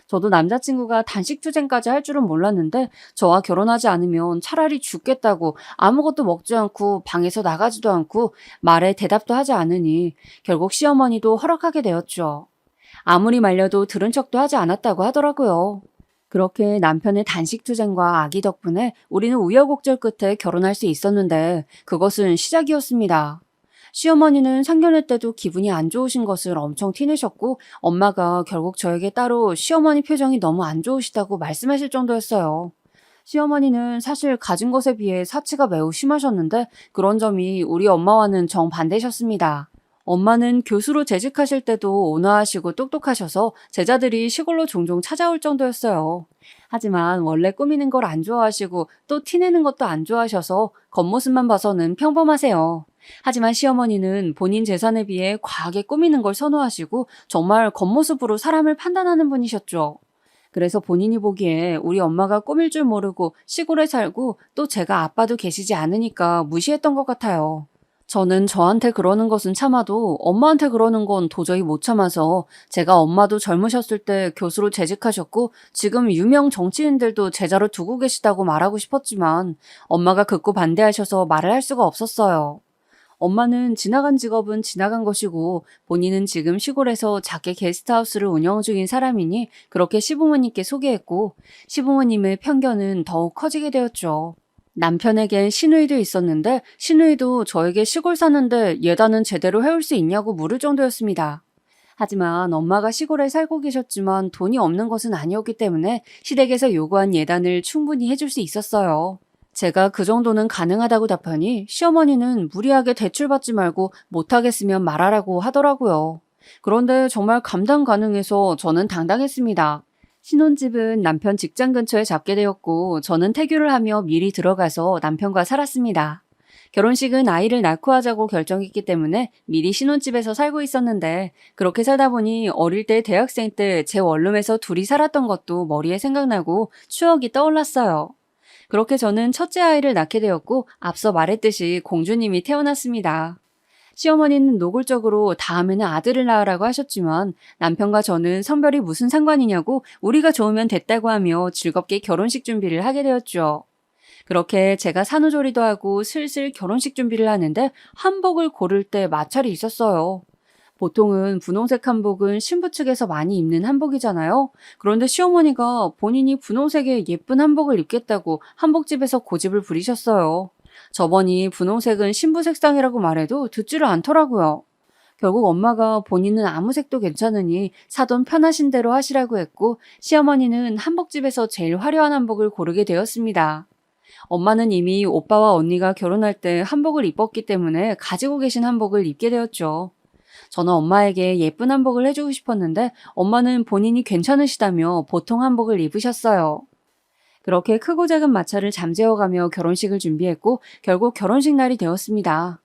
[SPEAKER 2] 저도 남자친구가 단식투쟁까지 할 줄은 몰랐는데 저와 결혼하지 않으면 차라리 죽겠다고 아무것도 먹지 않고 방에서 나가지도 않고 말에 대답도 하지 않으니 결국 시어머니도 허락하게 되었죠. 아무리 말려도 들은 척도 하지 않았다고 하더라고요. 그렇게 남편의 단식투쟁과 아기 덕분에 우리는 우여곡절 끝에 결혼할 수 있었는데 그것은 시작이었습니다. 시어머니는 상견례 때도 기분이 안 좋으신 것을 엄청 티내셨고 엄마가 결국 저에게 따로 시어머니 표정이 너무 안 좋으시다고 말씀하실 정도였어요. 시어머니는 사실 가진 것에 비해 사치가 매우 심하셨는데 그런 점이 우리 엄마와는 정반대셨습니다. 엄마는 교수로 재직하실 때도 온화하시고 똑똑하셔서 제자들이 시골로 종종 찾아올 정도였어요. 하지만 원래 꾸미는 걸 안 좋아하시고 또 티내는 것도 안 좋아하셔서 겉모습만 봐서는 평범하세요. 하지만 시어머니는 본인 재산에 비해 과하게 꾸미는 걸 선호하시고 정말 겉모습으로 사람을 판단하는 분이셨죠. 그래서 본인이 보기에 우리 엄마가 꾸밀 줄 모르고 시골에 살고 또 제가 아빠도 계시지 않으니까 무시했던 것 같아요. 저는 저한테 그러는 것은 참아도 엄마한테 그러는 건 도저히 못 참아서 제가 엄마도 젊으셨을 때 교수로 재직하셨고 지금 유명 정치인들도 제자로 두고 계시다고 말하고 싶었지만 엄마가 극구 반대하셔서 말을 할 수가 없었어요. 엄마는 지나간 직업은 지나간 것이고 본인은 지금 시골에서 작게 게스트하우스를 운영 중인 사람이니 그렇게 시부모님께 소개했고 시부모님의 편견은 더욱 커지게 되었죠. 남편에겐 시누이도 있었는데 시누이도 저에게 시골 사는데 예단은 제대로 해올 수 있냐고 물을 정도였습니다. 하지만 엄마가 시골에 살고 계셨지만 돈이 없는 것은 아니었기 때문에 시댁에서 요구한 예단을 충분히 해줄 수 있었어요. 제가 그 정도는 가능하다고 답하니 시어머니는 무리하게 대출받지 말고 못하겠으면 말하라고 하더라고요. 그런데 정말 감당 가능해서 저는 당당했습니다. 신혼집은 남편 직장 근처에 잡게 되었고 저는 태교를 하며 미리 들어가서 남편과 살았습니다. 결혼식은 아이를 낳고 하자고 결정했기 때문에 미리 신혼집에서 살고 있었는데 그렇게 살다 보니 어릴 때 대학생 때 제 원룸에서 둘이 살았던 것도 머리에 생각나고 추억이 떠올랐어요. 그렇게 저는 첫째 아이를 낳게 되었고 앞서 말했듯이 공주님이 태어났습니다. 시어머니는 노골적으로 다음에는 아들을 낳으라고 하셨지만 남편과 저는 성별이 무슨 상관이냐고 우리가 좋으면 됐다고 하며 즐겁게 결혼식 준비를 하게 되었죠. 그렇게 제가 산후조리도 하고 슬슬 결혼식 준비를 하는데 한복을 고를 때 마찰이 있었어요. 보통은 분홍색 한복은 신부 측에서 많이 입는 한복이잖아요. 그런데 시어머니가 본인이 분홍색의 예쁜 한복을 입겠다고 한복집에서 고집을 부리셨어요. 저번이 분홍색은 신부 색상이라고 말해도 듣지를 않더라고요. 결국 엄마가 본인은 아무 색도 괜찮으니 사돈 편하신 대로 하시라고 했고 시어머니는 한복집에서 제일 화려한 한복을 고르게 되었습니다. 엄마는 이미 오빠와 언니가 결혼할 때 한복을 입었기 때문에 가지고 계신 한복을 입게 되었죠. 저는 엄마에게 예쁜 한복을 해주고 싶었는데 엄마는 본인이 괜찮으시다며 보통 한복을 입으셨어요. 그렇게 크고 작은 마찰을 잠재워가며 결혼식을 준비했고 결국 결혼식 날이 되었습니다.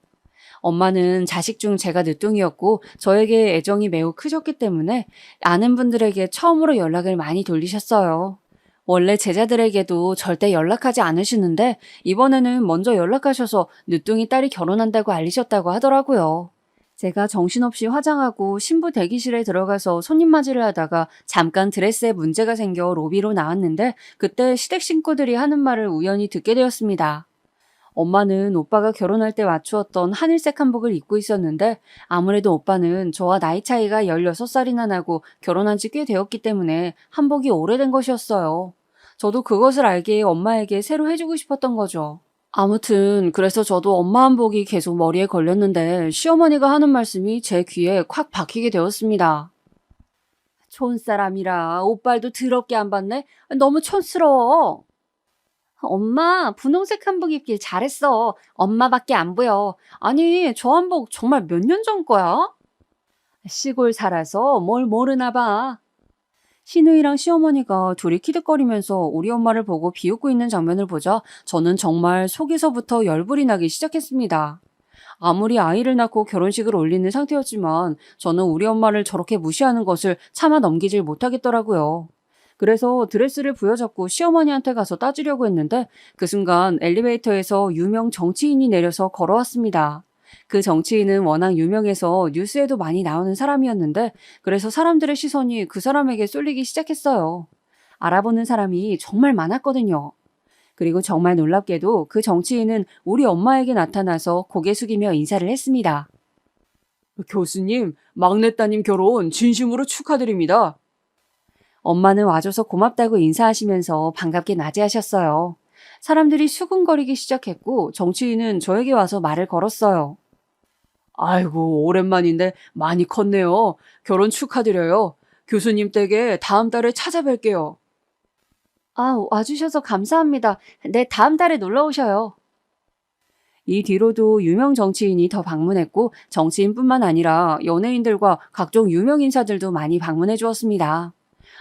[SPEAKER 2] 엄마는 자식 중 제가 늦둥이었고 저에게 애정이 매우 크셨기 때문에 아는 분들에게 처음으로 연락을 많이 돌리셨어요. 원래 제자들에게도 절대 연락하지 않으시는데 이번에는 먼저 연락하셔서 늦둥이 딸이 결혼한다고 알리셨다고 하더라고요. 제가 정신없이 화장하고 신부 대기실에 들어가서 손님 맞이를 하다가 잠깐 드레스에 문제가 생겨 로비로 나왔는데 그때 시댁 식구들이 하는 말을 우연히 듣게 되었습니다. 엄마는 오빠가 결혼할 때 맞추었던 하늘색 한복을 입고 있었는데 아무래도 오빠는 저와 나이 차이가 16살이나 나고 결혼한 지 꽤 되었기 때문에 한복이 오래된 것이었어요. 저도 그것을 알기에 엄마에게 새로 해주고 싶었던 거죠. 아무튼 그래서 저도 엄마 한복이 계속 머리에 걸렸는데 시어머니가 하는 말씀이 제 귀에 콱 박히게 되었습니다. 촌사람이라 옷발도 더럽게 안 봤네? 너무 촌스러워. 엄마, 분홍색 한복 입길 잘했어. 엄마밖에 안 보여. 아니, 저 한복 정말 몇 년 전 거야? 시골 살아서 뭘 모르나 봐. 시누이랑 시어머니가 둘이 키득거리면서 우리 엄마를 보고 비웃고 있는 장면을 보자 저는 정말 속에서부터 열불이 나기 시작했습니다. 아무리 아이를 낳고 결혼식을 올리는 상태였지만 저는 우리 엄마를 저렇게 무시하는 것을 차마 넘기질 못하겠더라고요. 그래서 드레스를 부여잡고 시어머니한테 가서 따지려고 했는데 그 순간 엘리베이터에서 유명 정치인이 내려서 걸어왔습니다. 그 정치인은 워낙 유명해서 뉴스에도 많이 나오는 사람이었는데 그래서 사람들의 시선이 그 사람에게 쏠리기 시작했어요. 알아보는 사람이 정말 많았거든요. 그리고 정말 놀랍게도 그 정치인은 우리 엄마에게 나타나서 고개 숙이며 인사를 했습니다. 교수님, 막내따님 결혼 진심으로 축하드립니다. 엄마는 와줘서 고맙다고 인사하시면서 반갑게 맞이하셨어요. 사람들이 수군거리기 시작했고 정치인은 저에게 와서 말을 걸었어요. 아이고, 오랜만인데 많이 컸네요. 결혼 축하드려요. 교수님 댁에 다음 달에 찾아뵐게요. 아, 와주셔서 감사합니다. 네, 다음 달에 놀러 오셔요. 이 뒤로도 유명 정치인이 더 방문했고 정치인뿐만 아니라 연예인들과 각종 유명 인사들도 많이 방문해 주었습니다.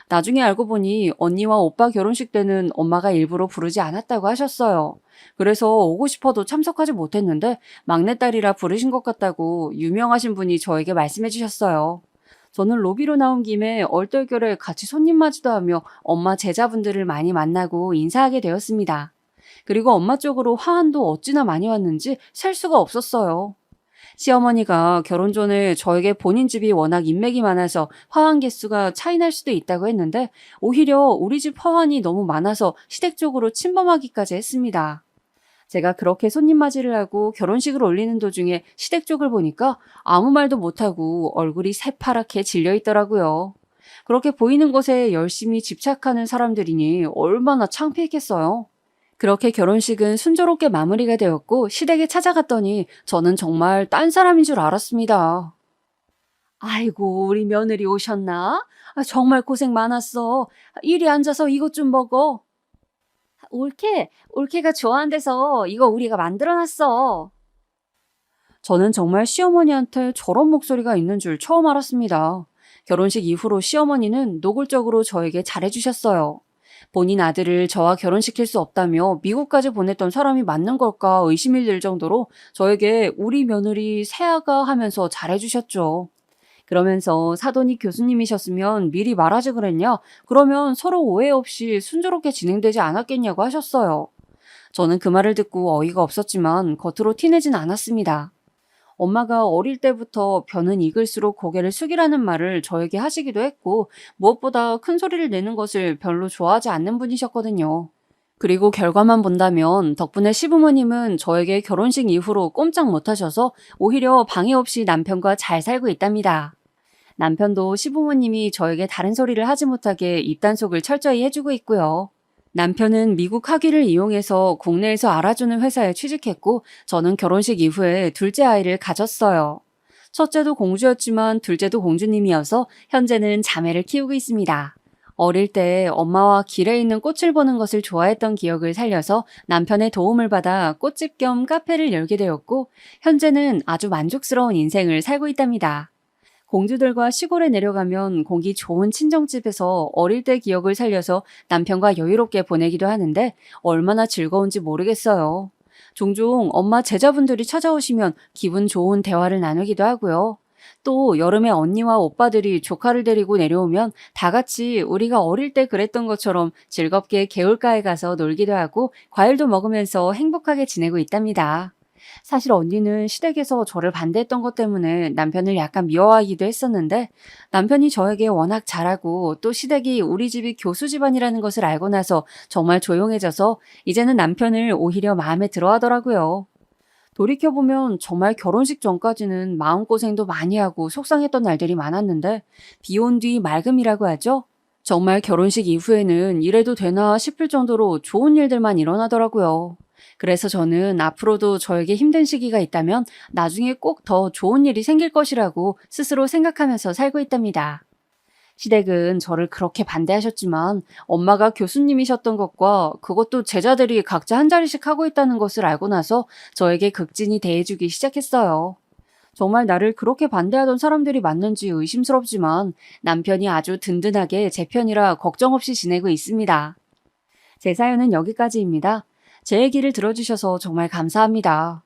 [SPEAKER 2] 나중에 알고 보니 언니와 오빠 결혼식 때는 엄마가 일부러 부르지 않았다고 하셨어요. 그래서 오고 싶어도 참석하지 못했는데 막내딸이라 부르신 것 같다고 유명하신 분이 저에게 말씀해 주셨어요. 저는 로비로 나온 김에 얼떨결에 같이 손님 맞이도 하며 엄마 제자분들을 많이 만나고 인사하게 되었습니다. 그리고 엄마 쪽으로 화환도 어찌나 많이 왔는지 셀 수가 없었어요. 시어머니가 결혼 전에 저에게 본인 집이 워낙 인맥이 많아서 화환 개수가 차이 날 수도 있다고 했는데 오히려 우리 집 화환이 너무 많아서 시댁 쪽으로 침범하기까지 했습니다. 제가 그렇게 손님 맞이를 하고 결혼식을 올리는 도중에 시댁 쪽을 보니까 아무 말도 못하고 얼굴이 새파랗게 질려 있더라고요. 그렇게 보이는 것에 열심히 집착하는 사람들이니 얼마나 창피했겠어요. 그렇게 결혼식은 순조롭게 마무리가 되었고 시댁에 찾아갔더니 저는 정말 딴 사람인 줄 알았습니다. 아이고, 우리 며느리 오셨나? 정말 고생 많았어. 이리 앉아서 이것 좀 먹어. 올케가 좋아한대서 이거 우리가 만들어놨어. 저는 정말 시어머니한테 저런 목소리가 있는 줄 처음 알았습니다. 결혼식 이후로 시어머니는 노골적으로 저에게 잘해주셨어요. 본인 아들을 저와 결혼시킬 수 없다며 미국까지 보냈던 사람이 맞는 걸까 의심이 들 정도로 저에게 우리 며느리 새아가 하면서 잘해주셨죠. 그러면서 사돈이 교수님이셨으면 미리 말하지 그랬냐? 그러면 서로 오해 없이 순조롭게 진행되지 않았겠냐고 하셨어요. 저는 그 말을 듣고 어이가 없었지만 겉으로 티내진 않았습니다. 엄마가 어릴 때부터 벼는 익을수록 고개를 숙이라는 말을 저에게 하시기도 했고 무엇보다 큰 소리를 내는 것을 별로 좋아하지 않는 분이셨거든요. 그리고 결과만 본다면 덕분에 시부모님은 저에게 결혼식 이후로 꼼짝 못하셔서 오히려 방해 없이 남편과 잘 살고 있답니다. 남편도 시부모님이 저에게 다른 소리를 하지 못하게 입단속을 철저히 해주고 있고요. 남편은 미국 학위를 이용해서 국내에서 알아주는 회사에 취직했고 저는 결혼식 이후에 둘째 아이를 가졌어요. 첫째도 공주였지만 둘째도 공주님이어서 현재는 자매를 키우고 있습니다. 어릴 때 엄마와 길에 있는 꽃을 보는 것을 좋아했던 기억을 살려서 남편의 도움을 받아 꽃집 겸 카페를 열게 되었고 현재는 아주 만족스러운 인생을 살고 있답니다. 공주들과 시골에 내려가면 공기 좋은 친정집에서 어릴 때 기억을 살려서 남편과 여유롭게 보내기도 하는데 얼마나 즐거운지 모르겠어요. 종종 엄마 제자분들이 찾아오시면 기분 좋은 대화를 나누기도 하고요. 또 여름에 언니와 오빠들이 조카를 데리고 내려오면 다 같이 우리가 어릴 때 그랬던 것처럼 즐겁게 개울가에 가서 놀기도 하고 과일도 먹으면서 행복하게 지내고 있답니다. 사실 언니는 시댁에서 저를 반대했던 것 때문에 남편을 약간 미워하기도 했었는데 남편이 저에게 워낙 잘하고 또 시댁이 우리 집이 교수 집안이라는 것을 알고 나서 정말 조용해져서 이제는 남편을 오히려 마음에 들어 하더라고요. 돌이켜보면 정말 결혼식 전까지는 마음고생도 많이 하고 속상했던 날들이 많았는데 비온 뒤 맑음이라고 하죠? 정말 결혼식 이후에는 이래도 되나 싶을 정도로 좋은 일들만 일어나더라고요. 그래서 저는 앞으로도 저에게 힘든 시기가 있다면 나중에 꼭 더 좋은 일이 생길 것이라고 스스로 생각하면서 살고 있답니다. 시댁은 저를 그렇게 반대하셨지만 엄마가 교수님이셨던 것과 그것도 제자들이 각자 한 자리씩 하고 있다는 것을 알고 나서 저에게 극진히 대해주기 시작했어요. 정말 나를 그렇게 반대하던 사람들이 맞는지 의심스럽지만 남편이 아주 든든하게 제 편이라 걱정 없이 지내고 있습니다. 제 사연은 여기까지입니다. 제 얘기를 들어주셔서 정말 감사합니다.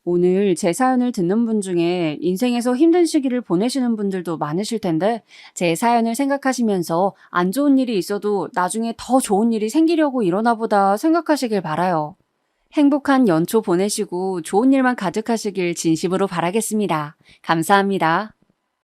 [SPEAKER 2] 오늘 제 사연을 듣는 분 중에 인생에서 힘든 시기를 보내시는 분들도 많으실 텐데 제 사연을 생각하시면서 안 좋은 일이 있어도 나중에 더 좋은 일이 생기려고 일어나 보다 생각하시길 바라요. 행복한 연초 보내시고 좋은 일만 가득하시길 진심으로 바라겠습니다. 감사합니다.